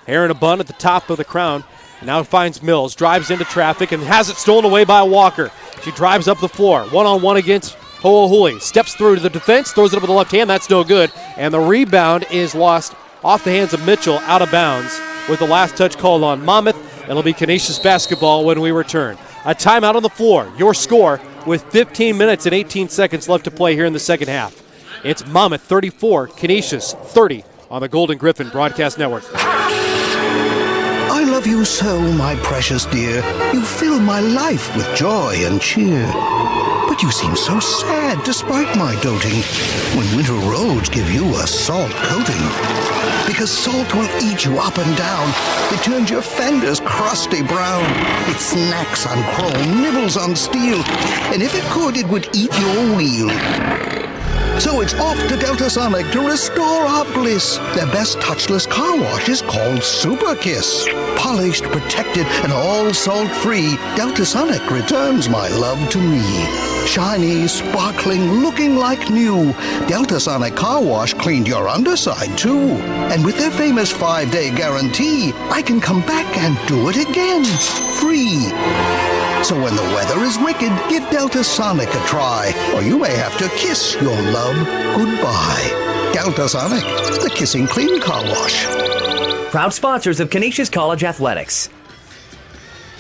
Hair in a bun at the top of the crown. Now finds Mills, drives into traffic, and has it stolen away by Walker. She drives up the floor, one-on-one against Ho'ohuli. Steps through to the defense, throws it up with the left hand. That's no good. And the rebound is lost off the hands of Mitchell, out of bounds, with the last touch called on Monmouth. It'll be Canisius basketball when we return. A timeout on the floor. Your score with 15 minutes and 18 seconds left to play here in the second half. It's Monmouth 34, Canisius 30 on the Golden Griffin Broadcast Network. I love you so, my precious dear. You fill my life with joy and cheer. But you seem so sad despite my doting when winter roads give you a salt coating. Because salt will eat you up and down. It turns your fenders crusty brown. It snacks on chrome, nibbles on steel, and if it could, it would eat your wheel. So it's off to Delta Sonic to restore our bliss. Their best touchless car wash is called Super Kiss. Polished, protected, and all salt-free, Delta Sonic returns my love to me. Shiny, sparkling, looking like new. Delta Sonic Car Wash cleaned your underside, too. And with their famous 5-day guarantee, I can come back and do it again. Free. So when the weather is wicked, give Delta Sonic a try, or you may have to kiss your love goodbye. Delta Sonic, the kissing clean car wash. Proud sponsors of Canisius College Athletics.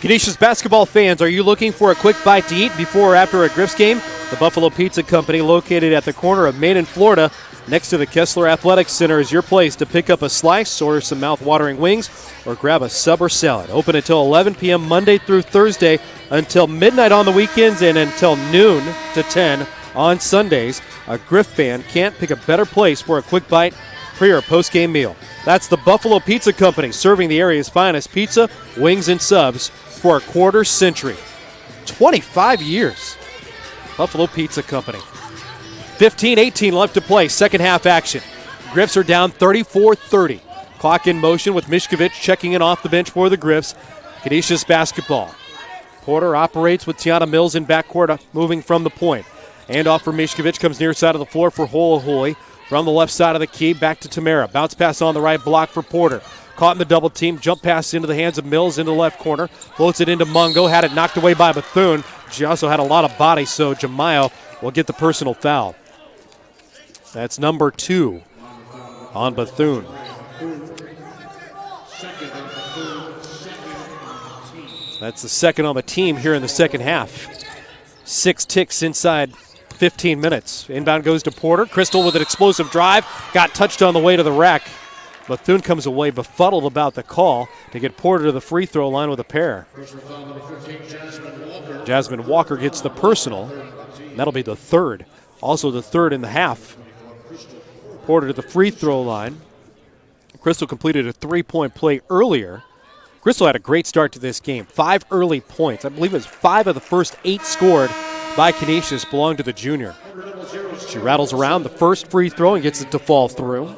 Canisius basketball fans, are you looking for a quick bite to eat before or after a Griffs game? The Buffalo Pizza Company, located at the corner of Main and Florida, next to the Kessler Athletics Center, is your place to pick up a slice or some mouth-watering wings or grab a sub or salad. Open until 11 p.m. Monday through Thursday, until midnight on the weekends, and until noon to 10 on Sundays. A Griff fan can't pick a better place for a quick bite pre- or post-game meal. That's the Buffalo Pizza Company, serving the area's finest pizza, wings, and subs for a quarter century. 25 years. Buffalo Pizza Company. 15-18 left to play, second half action. Griffs are down 34-30. Clock in motion with Mishkovich checking in off the bench for the Griffs. Canisius basketball. Porter operates with Tiana Mills in backcourt, moving from the point. Handoff for Mishkovich, comes near side of the floor for Holohoy. From the left side of the key, back to Tamara. Bounce pass on the right block for Porter. Caught in the double team, jump pass into the hands of Mills into the left corner. Floats it into Mungo, had it knocked away by Bethune. She also had a lot of body, so Jamayo will get the personal foul. That's number 2 on Bethune. That's the second on the team here in the second half. 6 ticks inside 15 minutes. Inbound goes to Porter. Crystal with an explosive drive. Got touched on the way to the rack. Bethune comes away befuddled about the call to get Porter to the free throw line with a pair. Jasmine Walker gets the personal. That'll be the third. Also the third in the half. Porter to the free throw line. Crystal completed a 3-point play earlier. Crystal had a great start to this game. 5 early points. I believe it was 5 of the first 8 scored by Canisius belong to the junior. She rattles around the first free throw and gets it to fall through.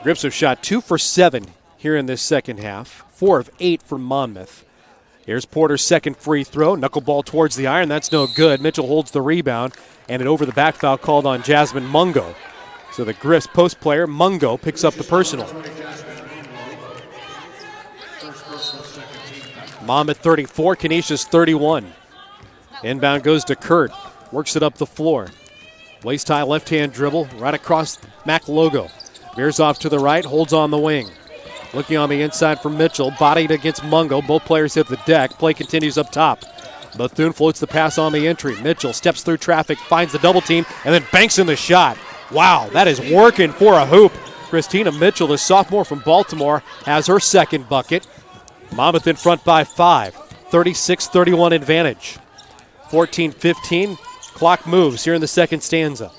Griffs have shot 2 for 7 here in this second half. 4 of 8 for Monmouth. Here's Porter's second free throw. Knuckleball towards the iron. That's no good. Mitchell holds the rebound. And an over-the-back foul called on Jasmine Mungo. So the Griffs post player, Mungo, picks up the personal. Monmouth 34, Canisius 31. Inbound goes to Kurt. Works it up the floor. Waist high left-hand dribble right across MAAC logo. Veers off to the right, holds on the wing. Looking on the inside for Mitchell. Bodied against Mungo. Both players hit the deck. Play continues up top. Bethune floats the pass on the entry. Mitchell steps through traffic, finds the double team, and then banks in the shot. Wow, that is working for a hoop. Christina Mitchell, the sophomore from Baltimore, has her second bucket. Monmouth in front by 5. 36-31 advantage. 14-15. Clock moves here in the second stanza.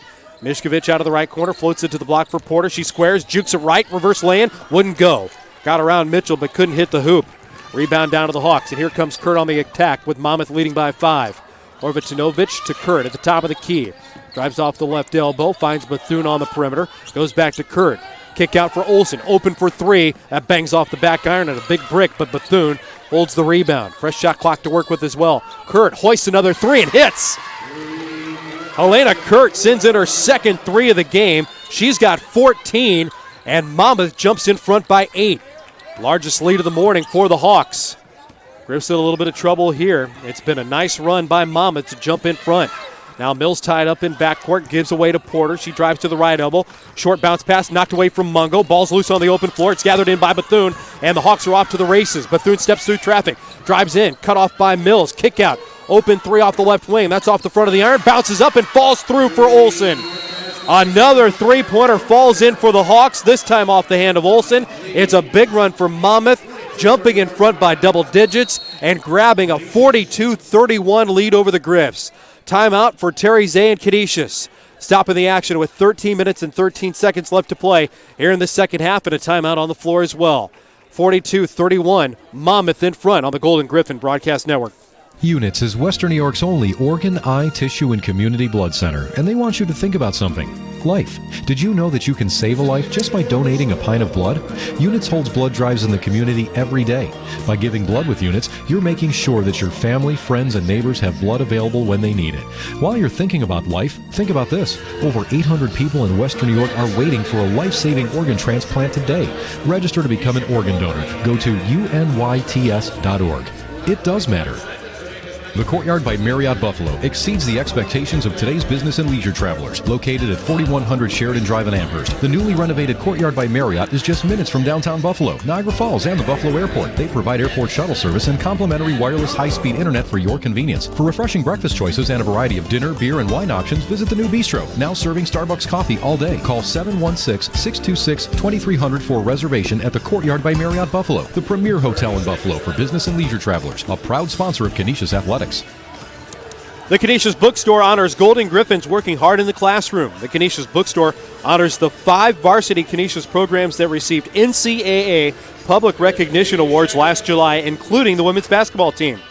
Mishkovich out of the right corner, floats it to the block for Porter. She squares, jukes it right, reverse lay-in, wouldn't go. Got around Mitchell but couldn't hit the hoop. Rebound down to the Hawks, and here comes Kurt on the attack with Monmouth leading by 5. Orvitinovic to Kurt at the top of the key. Drives off the left elbow, finds Bethune on the perimeter, goes back to Kurt. Kick out for Olsen, open for 3. That bangs off the back iron and a big brick, but Bethune holds the rebound. Fresh shot clock to work with as well. Kurt hoists another 3 and hits. Helena Kurt sends in her second 3 of the game. She's got 14, and Monmouth jumps in front by 8. Largest lead of the morning for the Hawks. Griffs in a little bit of trouble here. It's been a nice run by Monmouth to jump in front. Now Mills tied up in backcourt, gives away to Porter. She drives to the right elbow. Short bounce pass knocked away from Mungo. Ball's loose on the open floor. It's gathered in by Bethune, and the Hawks are off to the races. Bethune steps through traffic, drives in, cut off by Mills. Kick out, open 3 off the left wing. That's off the front of the iron. Bounces up and falls through for Olsen. Another 3-pointer falls in for the Hawks, this time off the hand of Olsen. It's a big run for Monmouth. jumping in front by double digits and grabbing a 42-31 lead over the Griffs. Timeout for Terry Zay and Canisius. Stopping the action with 13 minutes and 13 seconds left to play here in the second half, and a timeout on the floor as well. 42-31, Monmouth in front on the Golden Griffin Broadcast Network. Units is Western New York's only organ, eye, tissue, and community blood center, and they want you to think about something. Life. Did you know that you can save a life just by donating a pint of blood? Units holds blood drives in the community every day. By giving blood with Units, you're making sure that your family, friends, and neighbors have blood available when they need it. While you're thinking about life, think about this. Over 800 people in Western New York are waiting for a life-saving organ transplant today. Register to become an organ donor. Go to unyts.org. It does matter. The Courtyard by Marriott Buffalo exceeds the expectations of today's business and leisure travelers. Located at 4100 Sheridan Drive in Amherst, the newly renovated Courtyard by Marriott is just minutes from downtown Buffalo, Niagara Falls, and the Buffalo Airport. They provide airport shuttle service and complimentary wireless high-speed internet for your convenience. For refreshing breakfast choices and a variety of dinner, beer, and wine options, visit the new bistro, now serving Starbucks coffee all day. Call 716-626-2300 for a reservation at the Courtyard by Marriott Buffalo, the premier hotel in Buffalo for business and leisure travelers, a proud sponsor of Canisius Athletics. The Canisius Bookstore honors Golden Griffins working hard in the classroom. The Canisius Bookstore honors the 5 varsity Canisius programs that received NCAA Public Recognition Awards last July, including the women's basketball team.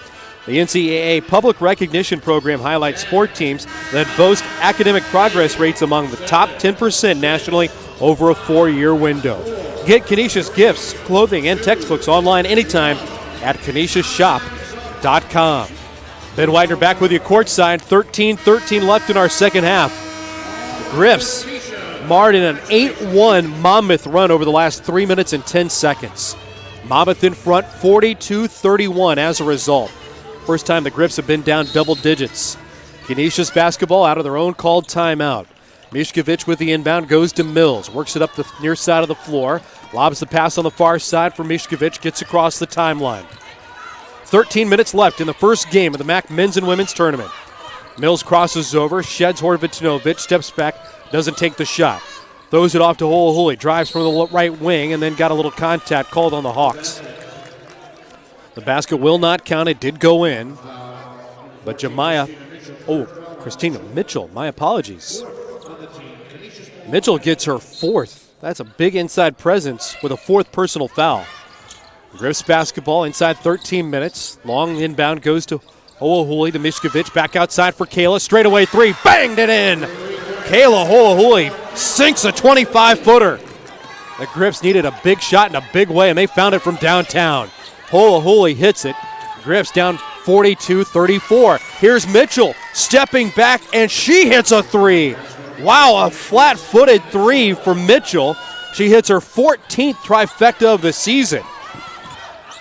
The NCAA Public Recognition Program highlights sport teams that boast academic progress rates among the top 10% nationally over a 4-year window. Get Canisius gifts, clothing, and textbooks online anytime at canisiusshop.com. Ben Widener back with you courtside. 13-13 left in our second half. The Griffs marred in an 8-1 Monmouth run over the last 3 minutes and 10 seconds. Monmouth in front, 42-31 as a result. First time the Griffs have been down double digits. Canisius basketball out of their own called timeout. Mishkovich with the inbound goes to Mills. Works it up the near side of the floor. Lobs the pass on the far side for Mishkovich. Gets across the timeline. 13 minutes left in the first game of the MAAC men's and women's tournament. Mills crosses over, sheds Horvitinovic, steps back, doesn't take the shot. Throws it off to Holy, drives from the right wing, and then got a little contact called on the Hawks. The basket will not count. It did go in. But Christina Mitchell, my apologies. Mitchell gets her 4th. That's a big inside presence with a 4th personal foul. Griffs basketball inside 13 minutes. Long inbound goes to Holy to Mishkovich. Back outside for Kayla. Straightaway 3. Banged it in. Kayla Holy sinks a 25-footer. The Griffs needed a big shot in a big way, and they found it from downtown. Holy hits it. Griffs down 42-34. Here's Mitchell stepping back, and she hits a 3. Wow, a flat-footed 3 for Mitchell. She hits her 14th trifecta of the season.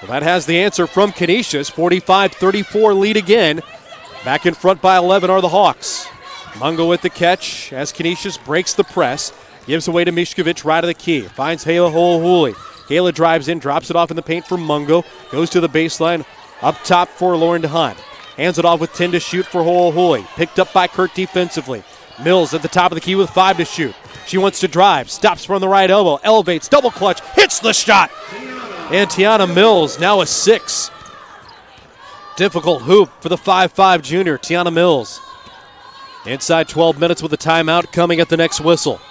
Well, that has the answer from Canisius. 45-34 lead again. Back in front by 11 are the Hawks. Mungo with the catch as Canisius breaks the press. Gives away to Mishkovich right of the key. Finds Holy. Kayla drives in, drops it off in the paint for Mungo. Goes to the baseline. Up top for Lauren DeHaan. Hands it off with 10 to shoot for Holy. Picked up by Kurt defensively. Mills at the top of the key with 5 to shoot. She wants to drive. Stops from the right elbow. Elevates. Double clutch. Hits the shot. And Tiana Mills, now a 6. Difficult hoop for the 5'5 junior, Tiana Mills. Inside 12 minutes with a timeout coming at the next whistle.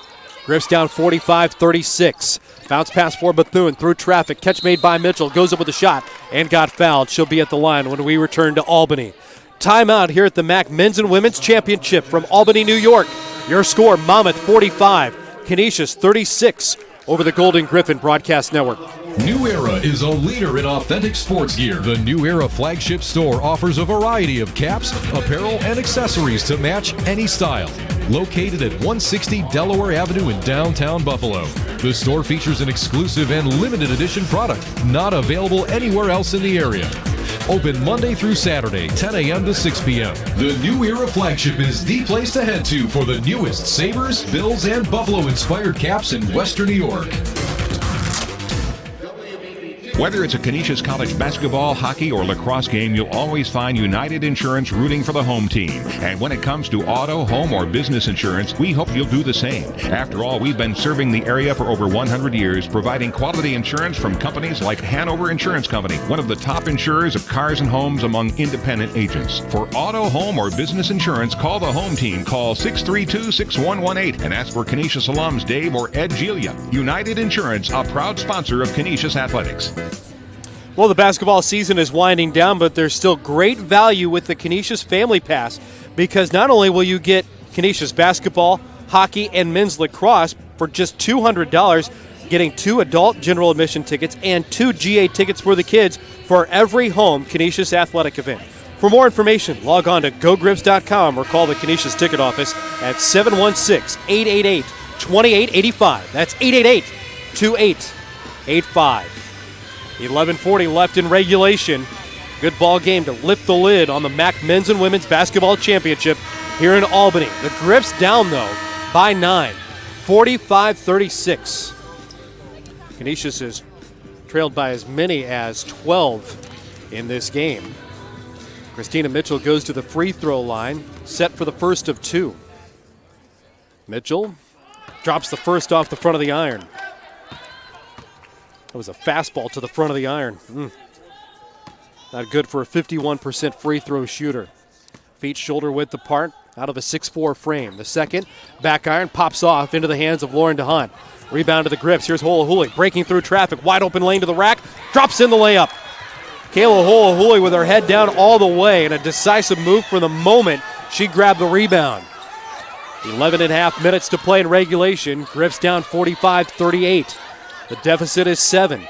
Griffs down 45-36. Bounce pass for Bethune through traffic. Catch made by Mitchell. Goes up with a shot and got fouled. She'll be at the line when we return to Albany. Timeout here at the MAAC Men's and Women's Championship from Albany, New York. Your score, Monmouth 45, Canisius 36 over the Golden Griffin Broadcast Network. New Era is a leader in authentic sports gear. The New Era flagship store offers a variety of caps, apparel, and accessories to match any style. Located at 160 Delaware Avenue in downtown Buffalo. The store features an exclusive and limited edition product not available anywhere else in the area. Open Monday through Saturday, 10 a.m. to 6 p.m. The New Era flagship is the place to head to for the newest Sabres, Bills, and Buffalo-inspired caps in Western New York. Whether it's a Canisius College basketball, hockey, or lacrosse game, you'll always find United Insurance rooting for the home team. And when it comes to auto, home, or business insurance, we hope you'll do the same. After all, we've been serving the area for over 100 years, providing quality insurance from companies like Hanover Insurance Company, one of the top insurers of cars and homes among independent agents. For auto, home, or business insurance, call the home team. Call 632-6118 and ask for Canisius alums Dave or Ed Gilia. United Insurance, a proud sponsor of Canisius Athletics. Well, the basketball season is winding down, but there's still great value with the Canisius Family Pass, because not only will you get Canisius basketball, hockey, and men's lacrosse for just $200, getting 2 adult general admission tickets and 2 GA tickets for the kids for every home Canisius athletic event. For more information, log on to gogrips.com or call the Canisius ticket office at 716-888-2885. That's 888-2885. 11:40 left in regulation. Good ball game to lift the lid on the MAAC men's and women's basketball championship here in Albany. The Grips down, though, by 9, 45-36. Canisius is trailed by as many as 12 in this game. Christina Mitchell goes to the free throw line, set for the first of 2. Mitchell drops the first off the front of the iron. That was a fastball to the front of the iron. Not good for a 51% free throw shooter. Feet shoulder width apart out of a 6'4 frame. The second, back iron, pops off into the hands of Lauren DeHaan. Rebound to the Grips. Here's Holohuli breaking through traffic. Wide open lane to the rack. Drops in the layup. Kayla Holohuli with her head down all the way, and a decisive move for the moment. She grabbed the rebound. 11 and a half minutes to play in regulation. Grips down 45-38. The deficit is 7.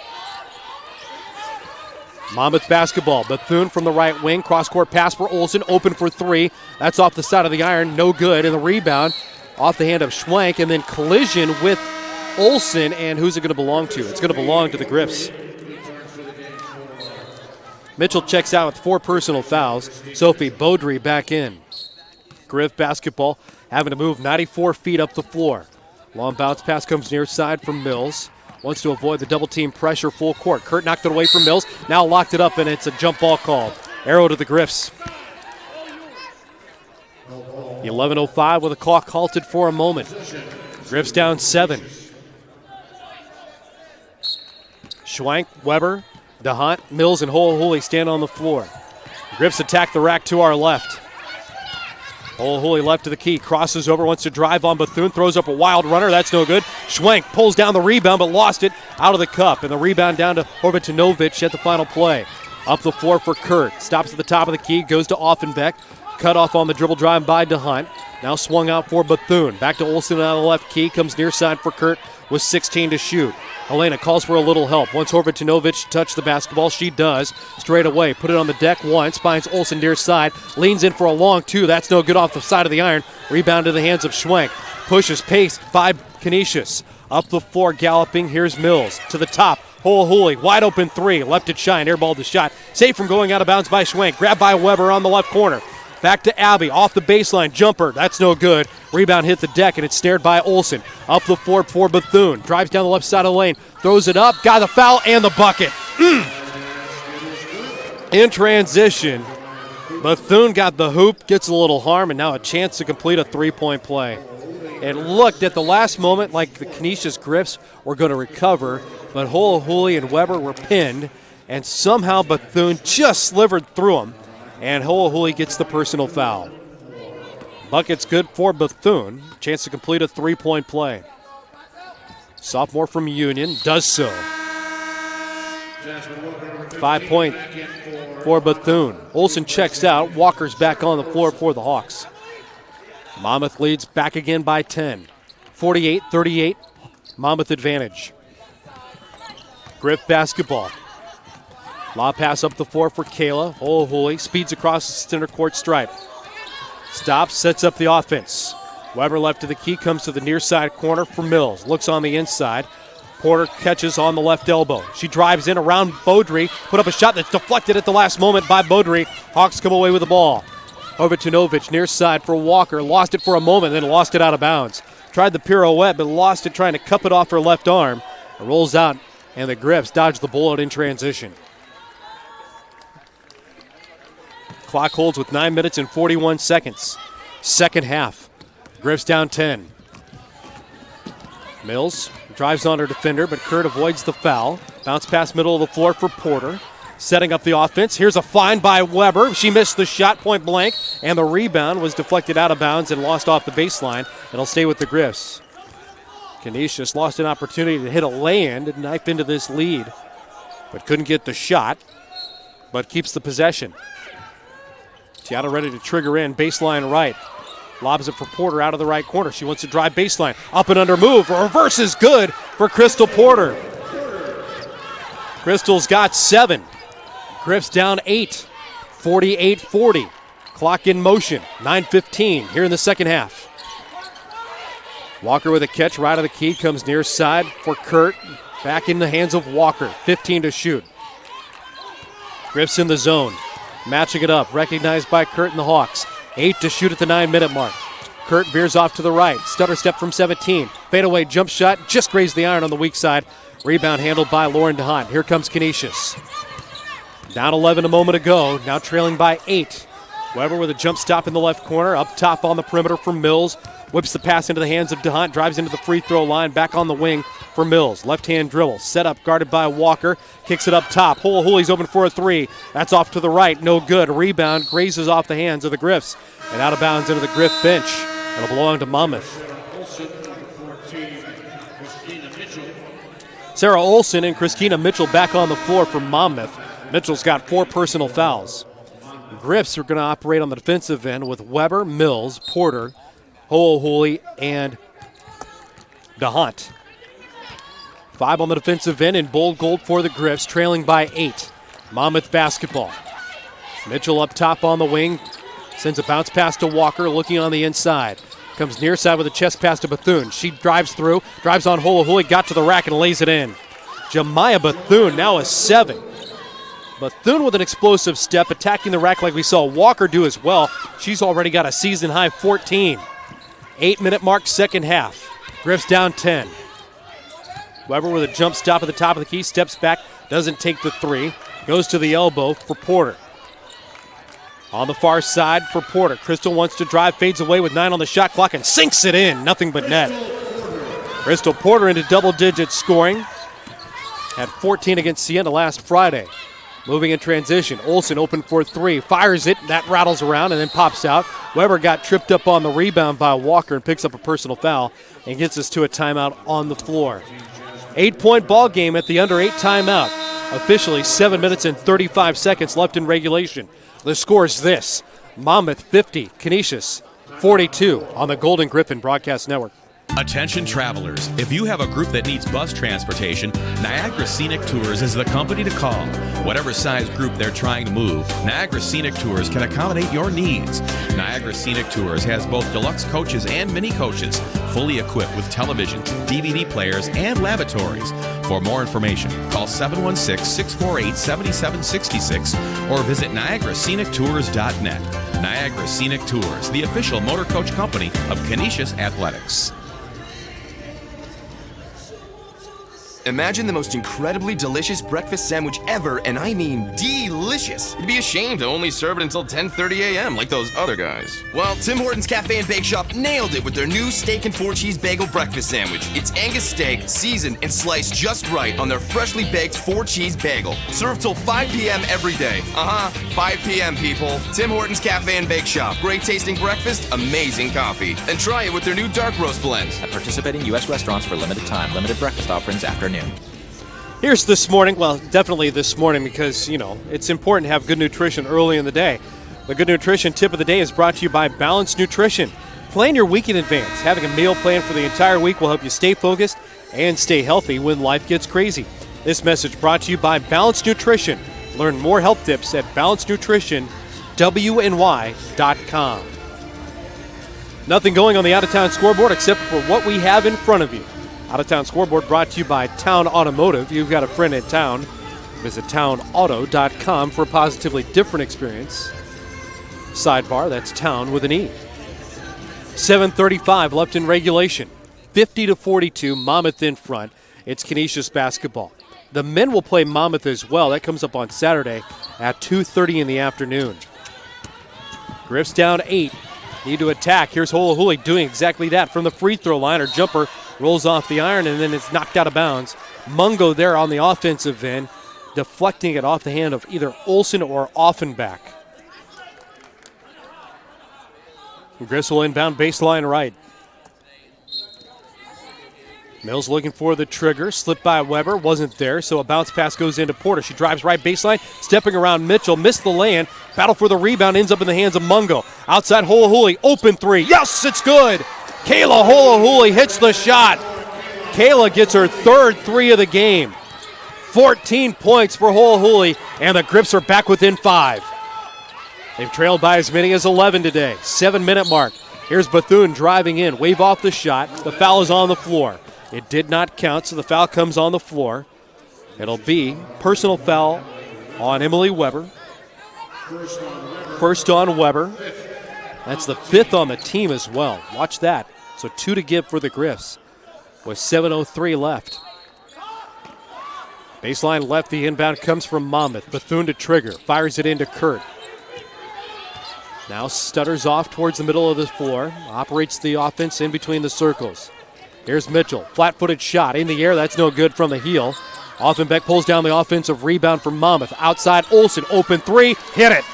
Monmouth basketball. Bethune from the right wing. Cross-court pass for Olsen. Open for 3. That's off the side of the iron. No good. And the rebound off the hand of Schwank. And then collision with Olsen. And who's it going to belong to? It's going to belong to the Grips. Mitchell checks out with 4 personal fouls. Sophie Beaudry back in. Griff basketball having to move 94 feet up the floor. Long bounce pass comes near side from Mills. Wants to avoid the double team pressure full court. Kurt knocked it away from Mills. Now locked it up, and it's a jump ball called. Arrow to the Griffs. 11:05 with the clock halted for a moment. Griffs down 7. Schwank, Weber, DeHunt, Mills, and Holohuli stand on the floor. Griffs attack the rack to our left. Holohuli left to the key, crosses over, wants to drive on Bethune, throws up a wild runner, that's no good. Schwank pulls down the rebound but lost it out of the cup, and the rebound down to Horvatinovic at the final play. Up the floor for Kurt, stops at the top of the key, goes to Offenbeck, cut off on the dribble drive by DeHunt. Now swung out for Bethune, back to Olsen on the left key, comes near side for Kurt with 16 to shoot. Helena calls for a little help. Wants Horvatinovic to touch the basketball. She does. Straight away. Put it on the deck once. Finds Olsen near side. Leans in for a long 2. That's no good off the side of the iron. Rebound to the hands of Schwank. Pushes pace by Canisius. Up the floor galloping. Here's Mills. To the top. Holohuli. Wide open 3. Left it shine. Airballed the shot. Saved from going out of bounds by Schwank. Grabbed by Weber on the left corner. Back to Abby, off the baseline, jumper, that's no good. Rebound hit the deck, and it's snared by Olsen. Up the floor for Bethune, drives down the left side of the lane, throws it up, got the foul and the bucket. In transition, Bethune got the hoop, gets a little harm, and now a chance to complete a 3-point play. It looked at the last moment like the Canisius Griffs were going to recover, but Holohuli and Weber were pinned, and somehow Bethune just slivered through them. And Holohuli gets the personal foul. Bucket's good for Bethune. Chance to complete a 3-point play. Sophomore from Union does so. 5-point for Bethune. Olsen checks out. Walker's back on the floor for the Hawks. Monmouth leads back again by 10. 48-38. Monmouth advantage. Griff basketball. Lob pass up the floor for Kayla. Holohuli speeds across the center court stripe. Stops, sets up the offense. Weber left to the key, comes to the near side corner for Mills. Looks on the inside. Porter catches on the left elbow. She drives in around Beaudry. Put up a shot that's deflected at the last moment by Beaudry. Hawks come away with the ball. Horvatinovic near side for Walker. Lost it for a moment, then lost it out of bounds. Tried the pirouette, but lost it trying to cup it off her left arm. It rolls out And the Griffs dodge the bullet in transition. Clock holds with 9 minutes and 41 seconds. Second half. Griffs down 10. Mills drives on her defender, but Kurt avoids the foul. Bounce pass middle of the floor for Porter. Setting up the offense. Here's a find by Weber. She missed the shot point blank, and the rebound was deflected out of bounds and lost off the baseline. It'll stay with the Griffs. Canisius lost an opportunity to hit a lay-in and knife into this lead, but couldn't get the shot, but keeps the possession. Tiana ready to trigger in, baseline right. Lobs it for Porter out of the right corner. She wants to drive baseline. Up and under move. Reverse is good for Crystal Porter. Crystal's got 7. Griffs down 8. 48-40. Clock in motion. 9:15 here in the second half. Walker with a catch right of the key. Comes near side for Kurt. Back in the hands of Walker. 15 to shoot. Griffs in the zone. Matching it up. Recognized by Kurt and the Hawks. 8 to shoot at the 9-minute mark. Kurt veers off to the right. Stutter step from 17. Fadeaway jump shot. Just grazed the iron on the weak side. Rebound handled by Lauren DeHaan. Here comes Canisius. Down 11 a moment ago. Now trailing by 8. Weber with a jump stop in the left corner. Up top on the perimeter for Mills. Whips the pass into the hands of DeHaan. Drives into the free throw line. Back on the wing for Mills. Left-hand dribble. Set up, guarded by Walker. Kicks it up top. Hooley's open for a 3. That's off to the right. No good. Rebound grazes off the hands of the Griffs. And out of bounds into the Griff bench. It'll belong to Monmouth. Sarah Olson and Christina Mitchell back on the floor for Monmouth. Mitchell's got 4 personal fouls. Griffs are going to operate on the defensive end with Weber, Mills, Porter, Hooley, and DeHaan. 5 on the defensive end in bold gold for the Griffs, trailing by 8. Monmouth basketball. Mitchell up top on the wing. Sends a bounce pass to Walker, looking on the inside. Comes near side with a chest pass to Bethune. She drives through, drives on Hooley, got to the rack and lays it in. Jemiah Bethune now a 7. Bethune with an explosive step, attacking the rack like we saw Walker do as well. She's already got a season-high 14. 8-minute mark, second half. Griffs down 10. Weber with a jump stop at the top of the key, steps back, doesn't take the 3. Goes to the elbow for Porter. On the far side for Porter. Crystal wants to drive, fades away with 9 on the shot clock and sinks it in. Nothing but net. Crystal Porter into double-digit scoring. Had 14 against Siena last Friday. Moving in transition. Olsen open for 3. Fires it. That rattles around and then pops out. Weber got tripped up on the rebound by Walker and picks up a personal foul and gets us to a timeout on the floor. 8-point ball game at the under 8 timeout. Officially 7 minutes and 35 seconds left in regulation. The score is this: Monmouth 50, Canisius 42 on the Golden Griffin Broadcast Network. Attention travelers, if you have a group that needs bus transportation, Niagara Scenic Tours is the company to call. Whatever size group they're trying to move, Niagara Scenic Tours can accommodate your needs. Niagara Scenic Tours has both deluxe coaches and mini coaches, fully equipped with televisions, DVD players, and lavatories. For more information, call 716-648-7766 or visit NiagaraScenicTours.net. Niagara Scenic Tours, the official motor coach company of Canisius Athletics. Imagine the most incredibly delicious breakfast sandwich ever, and I mean delicious. You'd be ashamed to only serve it until 10:30 a.m. like those other guys. Well, Tim Hortons Cafe and Bake Shop nailed it with their new steak and 4-cheese bagel breakfast sandwich. It's Angus steak, seasoned and sliced just right on their freshly baked 4-cheese bagel. Served till 5 p.m. every day. 5 p.m. people. Tim Hortons Cafe and Bake Shop. Great tasting breakfast, amazing coffee. And try it with their new dark roast blend. At participating U.S. restaurants for limited time. Limited breakfast offerings after noon. Here's this morning, well, definitely this morning because, it's important to have good nutrition early in the day. The Good Nutrition Tip of the Day is brought to you by Balanced Nutrition. Plan your week in advance. Having a meal plan for the entire week will help you stay focused and stay healthy when life gets crazy. This message brought to you by Balanced Nutrition. Learn more health tips at balancednutritionwny.com. Nothing going on the out-of-town scoreboard except for what we have in front of you. Out-of-town scoreboard brought to you by Town Automotive. You've got a friend in town. Visit townauto.com for a positively different experience. Sidebar, that's town with an E. 7:35 left in regulation. 50-42, Monmouth in front. It's Canisius basketball. The men will play Monmouth as well. That comes up on Saturday at 2:30 in the afternoon. Griff's down 8. Need to attack. Here's Holohuli doing exactly that from the free throw line. Her jumper rolls off the iron and then it's knocked out of bounds. Mungo there on the offensive end, deflecting it off the hand of either Olsen or Offenbach. Griffs will inbound baseline right. Mills looking for the trigger, slipped by Weber, wasn't there, so a bounce pass goes into Porter. She drives right baseline, stepping around Mitchell, missed the lay-in, battle for the rebound, ends up in the hands of Mungo. Outside Holohuli, open three, yes, it's good! Kayla Holohuli hits the shot. Kayla gets her third three of the game. 14 points for Holohuli, and the Griffs are back within 5. They've trailed by as many as 11 today. 7-minute mark. Here's Bethune driving in, wave off the shot, the foul is on the floor. It did not count, so the foul comes on the floor. It'll be personal foul on Emily Weber. First on Weber. That's the 5th on the team as well. Watch that. So 2 to give for the Griffs with 7:03 left. Baseline left, the inbound comes from Monmouth. Bethune to trigger, fires it into Kurt. Now stutters off towards the middle of the floor, operates the offense in between the circles. Here's Mitchell, flat-footed shot in the air, that's no good from the heel. Offenbeck pulls down the offensive rebound from Monmouth. Outside Olsen, open three, hit it.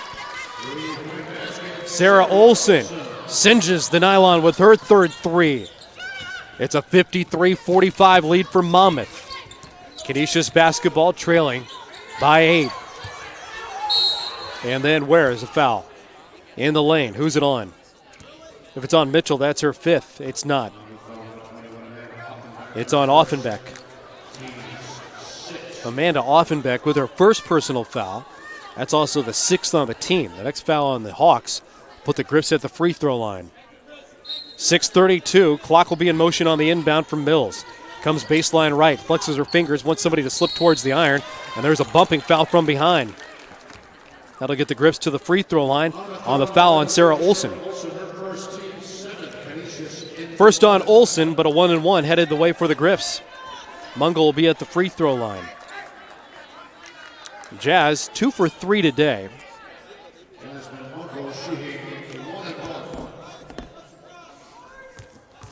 Sarah Olsen singes the nylon with her third three. It's a 53-45 lead for Monmouth. Canisius basketball trailing by 8. And then where is the foul? In the lane, who's it on? If it's on Mitchell, that's her 5th. It's not. It's on Offenbeck. Amanda Offenbeck with her first personal foul. That's also the 6th on the team. The next foul on the Hawks put the Griffs at the free throw line. 6:32, clock will be in motion on the inbound from Mills. Comes baseline right, flexes her fingers, wants somebody to slip towards the iron, and there's a bumping foul from behind. That'll get the Griffs to the free throw line on the foul on Sarah Olsen. First on Olsen, but a 1-and-1 headed the way for the Griffs. Mungo will be at the free throw line. Jazz 2 for 3 today.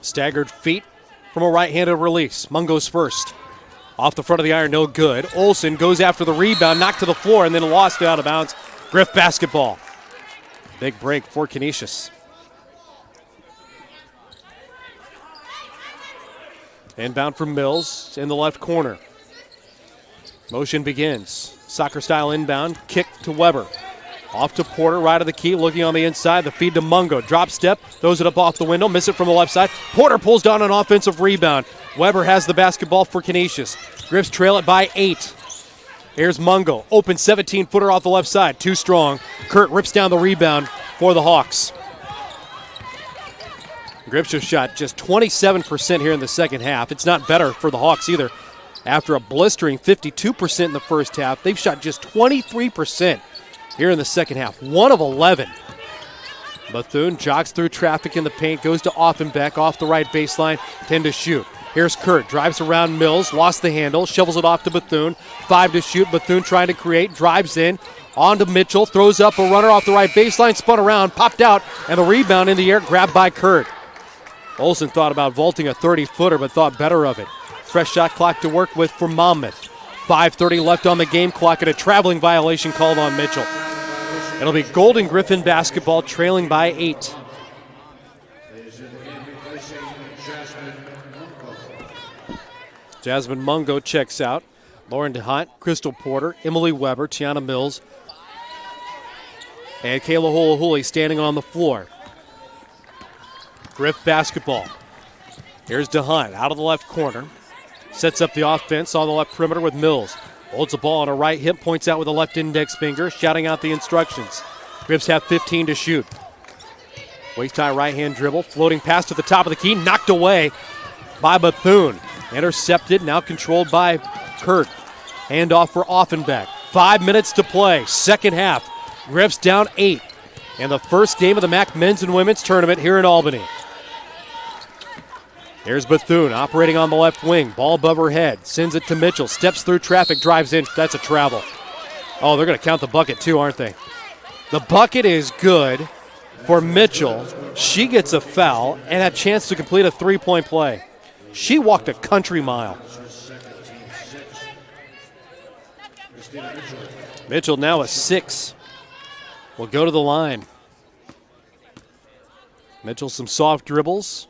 Staggered feet from a right-handed release. Mungo's first. Off the front of the iron, no good. Olsen goes after the rebound, knocked to the floor, and then lost out of bounds. Griff basketball. Big break for Canisius. Inbound from Mills in the left corner. Motion begins. Soccer-style inbound. Kick to Weber. Off to Porter, right of the key, looking on the inside. The feed to Mungo. Drop step, throws it up off the window, miss it from the left side. Porter pulls down an offensive rebound. Weber has the basketball for Canisius. Griffs trail it by 8. Here's Mungo. Open 17-footer off the left side. Too strong. Kurt rips down the rebound for the Hawks. Griffs have shot just 27% here in the second half. It's not better for the Hawks either. After a blistering 52% in the first half, they've shot just 23% here in the second half. 1 of 11. Bethune jogs through traffic in the paint, goes to Offenbeck off the right baseline, 10 to shoot. Here's Kurt, drives around Mills, lost the handle, shovels it off to Bethune. 5 to shoot, Bethune trying to create, drives in, on to Mitchell, throws up a runner off the right baseline, spun around, popped out, and the rebound in the air, grabbed by Kurt. Olsen thought about vaulting a 30-footer, but thought better of it. Fresh shot clock to work with for Monmouth. 5:30 left on the game clock, and a traveling violation called on Mitchell. It'll be Golden Griffin basketball trailing by 8. Jasmine Mungo checks out. Lauren DeHunt, Crystal Porter, Emily Weber, Tiana Mills, and Kayla Holohuli standing on the floor. Griff basketball. Here's DeHunt out of the left corner. Sets up the offense on the left perimeter with Mills. Holds the ball on her right hip, points out with the left index finger, shouting out the instructions. Griffs have 15 to shoot. Waist-high right-hand dribble, floating pass to the top of the key, knocked away by Bethune. Intercepted, now controlled by Kurt. Handoff for Offenbeck. 5 minutes to play, second half. Griffs down 8 in the first game of the MAAC men's and women's tournament here in Albany. Here's Bethune operating on the left wing. Ball above her head. Sends it to Mitchell. Steps through traffic. Drives in. That's a travel. Oh, they're going to count the bucket too, aren't they? The bucket is good for Mitchell. She gets a foul and a chance to complete a three-point play. She walked a country mile. Mitchell now a 6. Will go to the line. Mitchell some soft dribbles.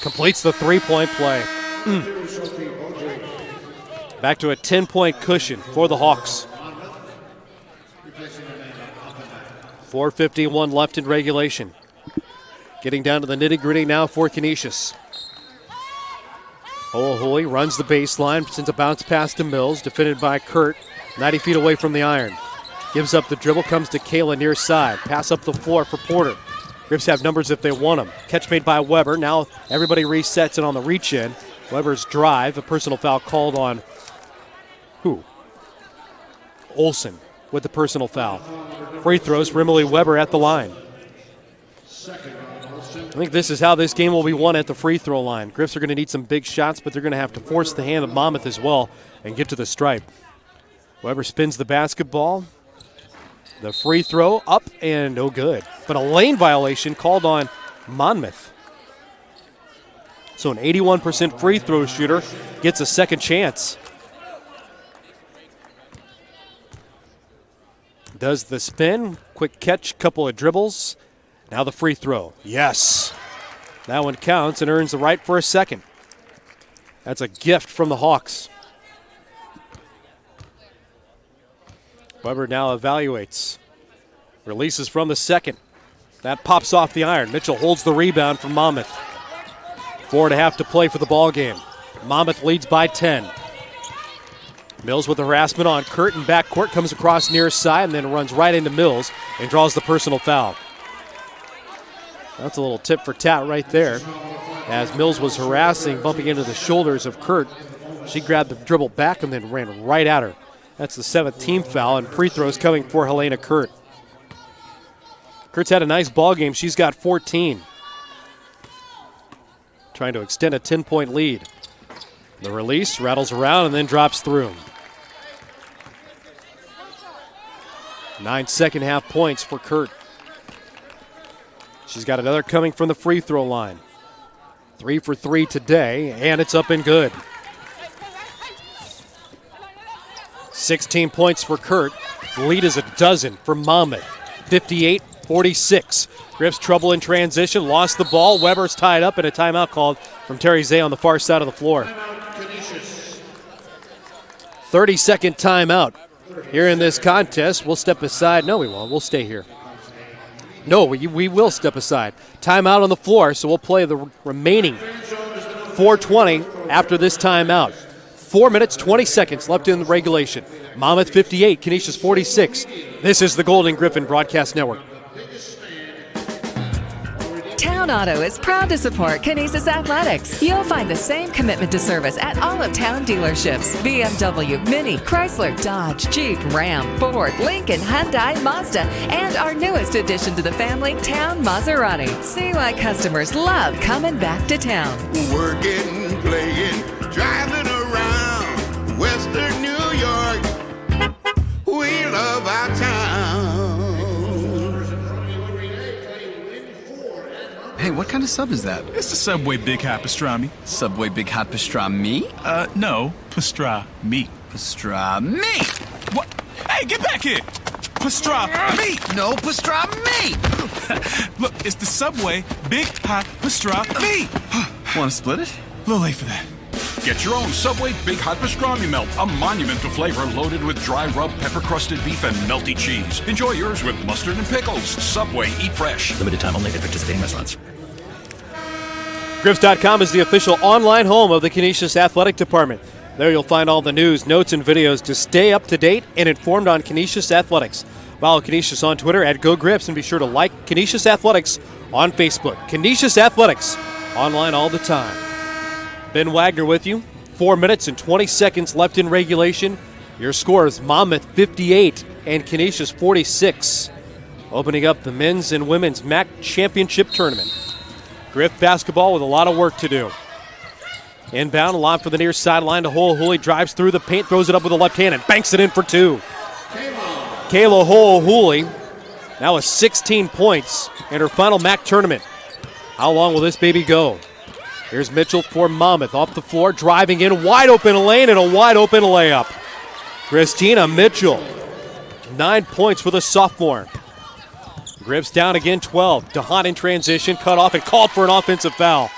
Completes the three-point play. Back to a 10-point cushion for the Hawks. 4:51 left in regulation. Getting down to the nitty-gritty now for Canisius. Holy runs the baseline, sends a bounce pass to Mills, defended by Kurt, 90 feet away from the iron. Gives up the dribble, comes to Kayla near side. Pass up the floor for Porter. Griffs have numbers if they want them. Catch made by Weber. Now everybody resets it on the reach-in. Weber's drive, a personal foul called on who? Olsen with the personal foul. Free throws for Emily Weber at the line. I think this is how this game will be won at the free throw line. Griffs are going to need some big shots, but they're going to have to force the hand of Monmouth as well and get to the stripe. Weber spins the basketball. The free throw up and no good. But a lane violation called on Monmouth. So an 81% free throw shooter gets a second chance. Does the spin, quick catch, couple of dribbles. Now the free throw. Yes. That one counts and earns the right for a second. That's a gift from the Hawks. Weber now evaluates. Releases from the second. That pops off the iron. Mitchell holds the rebound from Monmouth. 4.5 to play for the ball game. Monmouth leads by 10. Mills with the harassment on Kurt in backcourt, comes across near side and then runs right into Mills and draws the personal foul. That's a little tip for tat right there. As Mills was harassing, bumping into the shoulders of Kurt, she grabbed the dribble back and then ran right at her. That's the 7th team foul, and free throws coming for Helena Kurt. Kurt's had a nice ball game. She's got 14. Trying to extend a 10-point lead. The release rattles around and then drops through. 9 second-half points for Kurt. She's got another coming from the free throw line. 3 for 3 today, and it's up and good. 16 points for Kurt. The lead is a dozen for Monmouth. 58-46. Griff's trouble in transition, lost the ball. Weber's tied up, and a timeout called from Terry Zay on the far side of the floor. 30-second timeout here in this contest. We'll step aside. No, we won't. We'll stay here. No, we will step aside. Timeout on the floor, so we'll play the remaining 4:20 after this timeout. 4 minutes, 20 seconds left in the regulation. Monmouth 58, Canisius 46. This is the Golden Griffin Broadcast Network. Town Auto is proud to support Canisius Athletics. You'll find the same commitment to service at all of Town dealerships. BMW, Mini, Chrysler, Dodge, Jeep, Ram, Ford, Lincoln, Hyundai, Mazda, and our newest addition to the family, Town Maserati. See why customers love coming back to town. Working, playing, driving around Western New York. We love our town. Hey, what kind of sub is that? It's the Subway Big Hot Pastrami. Subway Big Hot Pastrami? No, pastrami. Pastrami! What? Hey, get back here! Pastrami! No, pastrami! Look, it's the Subway Big Hot Pastrami. Want to split it? A little late for that. Get your own Subway Big Hot Pastrami Melt, a monumental flavor loaded with dry rub, pepper-crusted beef, and melty cheese. Enjoy yours with mustard and pickles. Subway, eat fresh. Limited time only at participating restaurants. Griffs.com is the official online home of the Canisius Athletic Department. There you'll find all the news, notes, and videos to stay up to date and informed on Canisius Athletics. Follow Canisius on Twitter at GoGriffs, and be sure to like Canisius Athletics on Facebook. Canisius Athletics, online all the time. Ben Wagner with you. 4 minutes and 20 seconds left in regulation. Your score is Monmouth 58 and Canisius 46. Opening up the men's and women's MAAC championship tournament. Griff basketball with a lot of work to do. Inbound, lob for the near sideline to Ho'ohuli, drives through the paint, throws it up with the left hand, and banks it in for two. Kayla Ho'ohuli now with 16 points in her final MAAC tournament. How long will this baby go? Here's Mitchell for Monmouth, off the floor, driving in, wide open lane, and a wide open layup. Christina Mitchell, 9 points for the sophomore. Griff's down again, 12. DeHaan in transition, cut off and called for an offensive foul.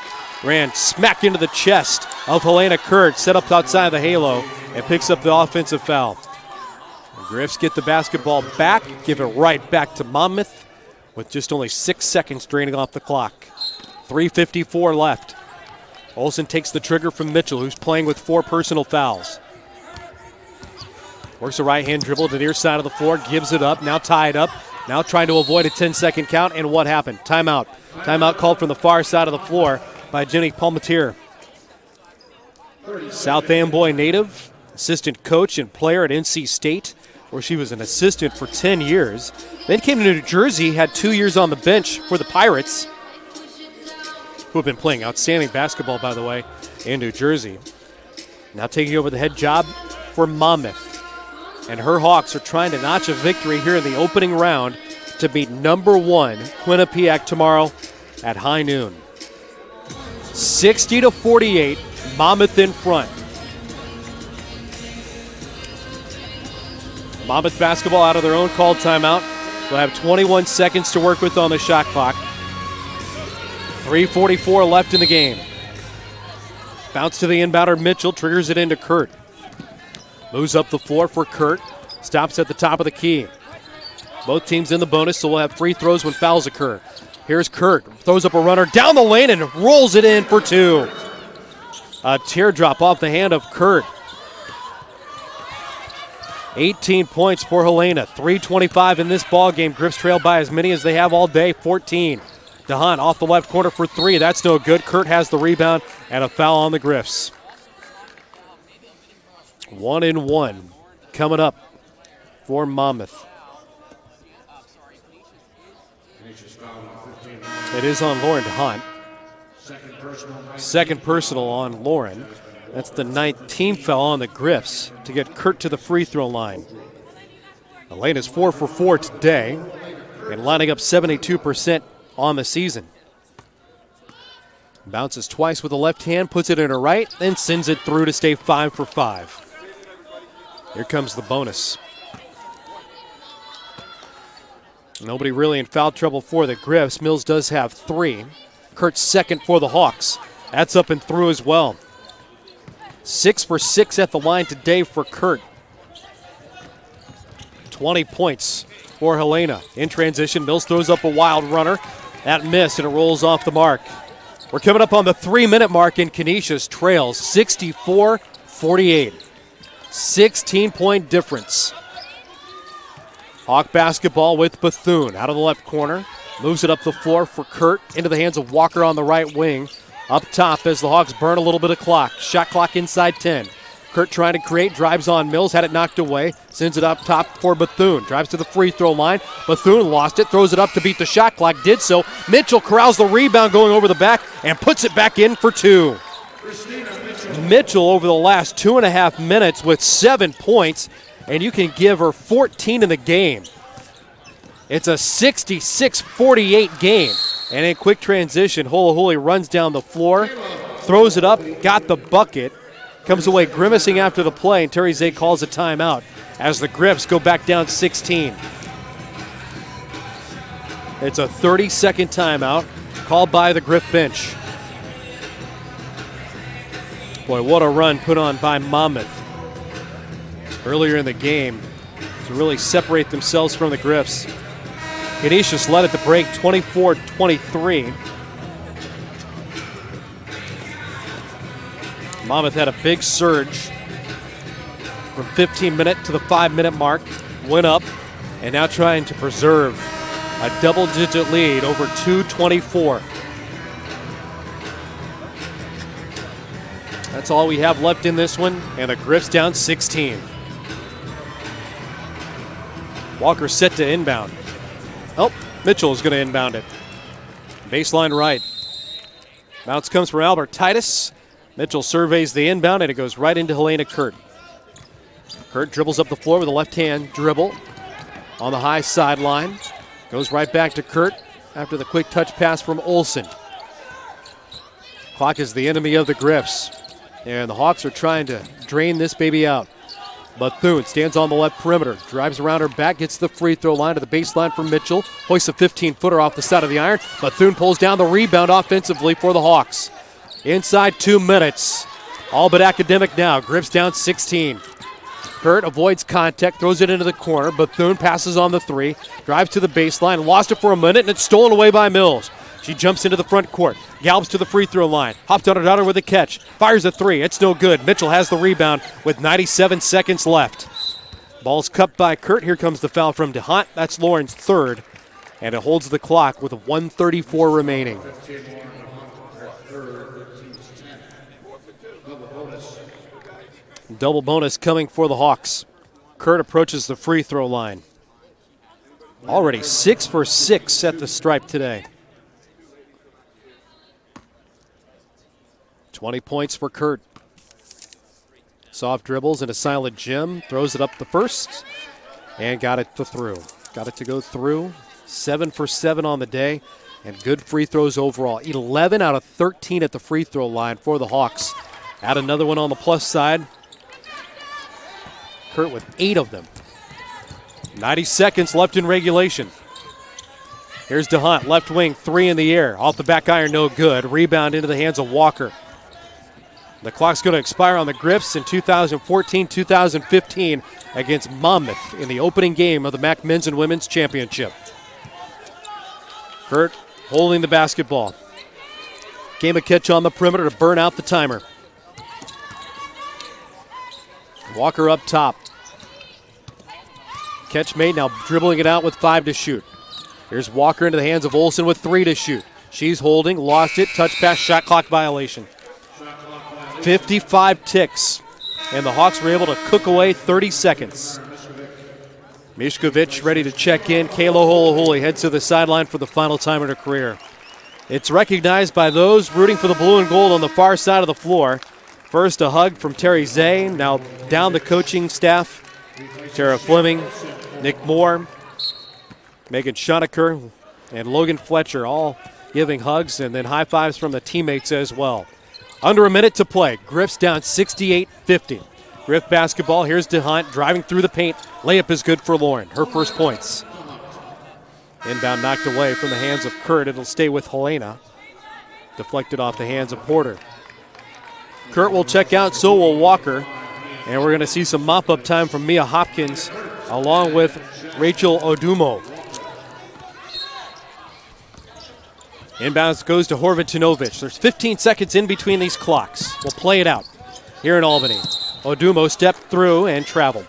Ran smack into the chest of Helena Kurt, set up outside the halo, and picks up the offensive foul. The Griffs get the basketball back, give it right back to Monmouth with just only 6 seconds draining off the clock. 3:54 left. Olsen takes the trigger from Mitchell, who's playing with 4 personal fouls. Works a right-hand dribble to the near side of the floor, gives it up, now tied up. Now trying to avoid a 10-second count, and what happened? Timeout. Timeout called from the far side of the floor by Jenny Palmatier. South Amboy native, assistant coach and player at NC State, where she was an assistant for 10 years. Then came to New Jersey, had 2 years on the bench for the Pirates, who have been playing outstanding basketball, by the way, in New Jersey. Now taking over the head job for Monmouth. And her Hawks are trying to notch a victory here in the opening round to beat number 1 Quinnipiac tomorrow at high noon. 60-48, Monmouth in front. Monmouth basketball out of their own called timeout. They'll have 21 seconds to work with on the shot clock. 3:44 left in the game. Bounce to the inbounder Mitchell, triggers it into Kurt. Moves up the floor for Kurt. Stops at the top of the key. Both teams in the bonus, so we'll have free throws when fouls occur. Here's Kurt. Throws up a runner down the lane and rolls it in for two. A teardrop off the hand of Kurt. 18 points for Helena. 3:25 in this ball game. Griffs trail by as many as they have all day, 14. DeHaan off the left corner for three. That's no good. Kurt has the rebound and a foul on the Griffs. 1-1 coming up for Monmouth. It is on Lauren DeHaan. Second personal on Lauren. That's the 9th team foul on the Griffs to get Kurt to the free throw line. Elena's 4 for 4 today and lining up 72% on the season. Bounces twice with the left hand, puts it in her right, then sends it through to stay 5 for 5. Here comes the bonus. Nobody really in foul trouble for the Griffs. Mills does have 3. Kurt's second for the Hawks. That's up and through as well. 6 for 6 at the line today for Kurt. 20 points for Helena. In transition, Mills throws up a wild runner. That missed, and it rolls off the mark. We're coming up on the 3-minute mark, and Canisius trails 64-48. 16-point difference. Hawk basketball with Bethune out of the left corner. Moves it up the floor for Kurt into the hands of Walker on the right wing. Up top as the Hawks burn a little bit of clock. Shot clock inside 10. Kurt trying to create, drives on Mills, had it knocked away. Sends it up top for Bethune. Drives to the free throw line. Bethune lost it, throws it up to beat the shot clock. Did so. Mitchell corrals the rebound going over the back and puts it back in for 2. Mitchell over the last 2.5 minutes with 7 points, and you can give her 14 in the game. It's a 66-48 game. And in quick transition, Ho'ohuli runs down the floor, throws it up, got the bucket, comes away grimacing after the play, and Terry Zay calls a timeout as the Griffs go back down 16. It's a 30-second timeout called by the Griff bench. Boy, what a run put on by Monmouth earlier in the game to really separate themselves from the Griffs. Canisius led at the break 24-23. Monmouth had a big surge from 15-minute to the 5-minute mark, went up, and now trying to preserve a double-digit lead over 2:24. That's all we have left in this one, and the Griffs down 16. Walker set to inbound. Oh, Mitchell is going to inbound it. Baseline right. Bounce comes from Albert Titus. Mitchell surveys the inbound, and it goes right into Helena Kurt. Kurt dribbles up the floor with a left-hand dribble on the high sideline. Goes right back to Kurt after the quick touch pass from Olsen. Clock is the enemy of the Griffs, and the Hawks are trying to drain this baby out. Bethune stands on the left perimeter, drives around her back, gets the free throw line to the baseline for Mitchell, hoists a 15-footer off the side of the iron. Bethune pulls down the rebound offensively for the Hawks. Inside 2 minutes, all but academic now. Griffs down 16. Kurt avoids contact, throws it into the corner. Bethune passes on the three, drives to the baseline, lost it for a minute, and it's stolen away by Mills. She jumps into the front court, gallops to the free throw line, hopped on her daughter with a catch, fires a three. It's no good. Mitchell has the rebound with 97 seconds left. Ball's cupped by Kurt. Here comes the foul from DeHunt. That's Lauren's third, and it holds the clock with 1:34 remaining. Double bonus coming for the Hawks. Kurt approaches the free throw line. Already 6 for 6 at the stripe today. 20 points for Kurt. Soft dribbles and a silent gem. Throws it up the first and got it to through. Got it to go through. 7 for 7 on the day and good free throws overall. 11 out of 13 at the free throw line for the Hawks. Add another one on the plus side. Kurt with 8 of them. 90 seconds left in regulation. Here's DeHunt, left wing, 3 in the air. Off the back iron, no good. Rebound into the hands of Walker. The clock's going to expire on the Griffs in 2014-2015 against Monmouth in the opening game of the MAAC Men's and Women's Championship. Kurt holding the basketball. Game of catch on the perimeter to burn out the timer. Walker up top. Catch made, now dribbling it out with 5 to shoot. Here's Walker into the hands of Olsen with 3 to shoot. She's holding, lost it, touch pass, shot clock violation. 55 ticks, and the Hawks were able to cook away 30 seconds. Mishkovich ready to check in. Kayla Holoholy heads to the sideline for the final time in her career. It's recognized by those rooting for the blue and gold on the far side of the floor. First, a hug from Terry Zay. Now down the coaching staff. Tara Fleming, Nick Moore, Megan Schoneker, and Logan Fletcher all giving hugs and then high fives from the teammates as well. Under a minute to play. Griffs down 68-50. Griff basketball. Here's DeHunt driving through the paint. Layup is good for Lauren. Her first points. Inbound knocked away from the hands of Kurt. It'll stay with Helena. Deflected off the hands of Porter. Kurt will check out, so will Walker. And we're going to see some mop-up time from Mia Hopkins along with Rachel Odumo. Inbounds goes to Horvatinovic. There's 15 seconds in between these clocks. We'll play it out here in Albany. Odumo stepped through and traveled.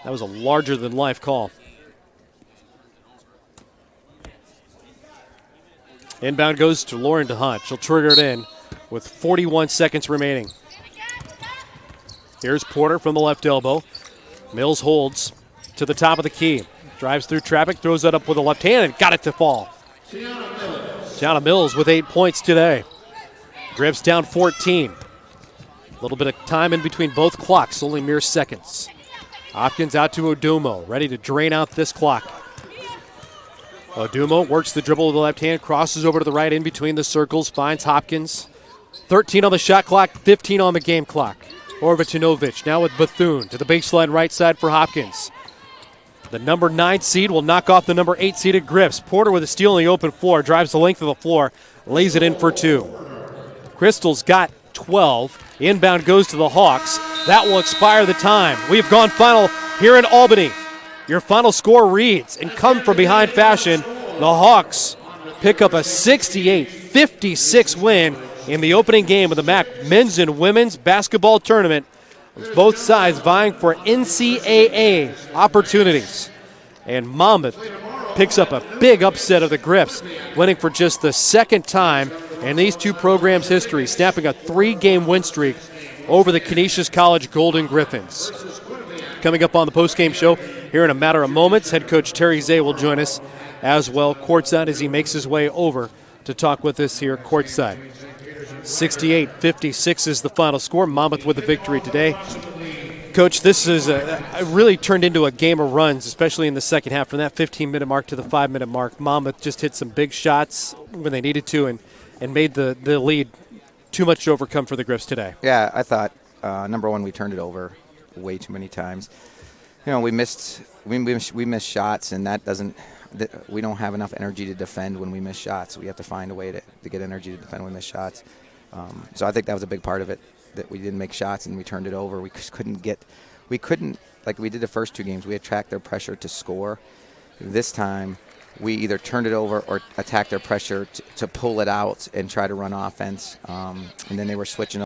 That was a larger-than-life call. Inbound goes to Lauren DeHunt. She'll trigger it in with 41 seconds remaining. Here's Porter from the left elbow. Mills holds to the top of the key. Drives through traffic, throws it up with a left hand, and got it to fall. Tiana Mills with 8 points today. Griffs down 14. A little bit of time in between both clocks, only mere seconds. Hopkins out to Odumo, ready to drain out this clock. Odumo works the dribble with the left hand, crosses over to the right in between the circles, finds Hopkins. 13 on the shot clock, 15 on the game clock. Horvatinovic now with Bethune to the baseline right side for Hopkins. The number 9 seed will knock off the number 8 seeded Griffs. Porter with a steal on the open floor, drives the length of the floor, lays it in for 2. Crystal's got 12. Inbound goes to the Hawks. That will expire the time. We've gone final here in Albany. Your final score reads, in come from behind fashion, the Hawks pick up a 68-56 win in the opening game of the MAAC Men's and Women's Basketball Tournament. Both sides vying for NCAA opportunities. And Monmouth picks up a big upset of the Griffs, winning for just the second time in these two programs' history, snapping a 3-game win streak over the Canisius College Golden Griffins. Coming up on the postgame show here in a matter of moments, head coach Terry Zay will join us as well courtside as he makes his way over to talk with us here courtside. 68-56 is the final score. Monmouth with the victory today. Coach, this is really turned into a game of runs, especially in the second half. From that 15-minute mark to the 5-minute mark, Monmouth just hit some big shots when they needed to and made the lead too much to overcome for the Griffs today. Yeah, I thought, number one, we turned it over way too many times. We missed shots, and we don't have enough energy to defend when we miss shots. We have to find a way to get energy to defend when we miss shots. So I think that was a big part of it, that we didn't make shots and we turned it over. We couldn't, like we did the first two games, we attacked their pressure to score. This time, we either turned it over or attacked their pressure to pull it out and try to run offense. And then they were switching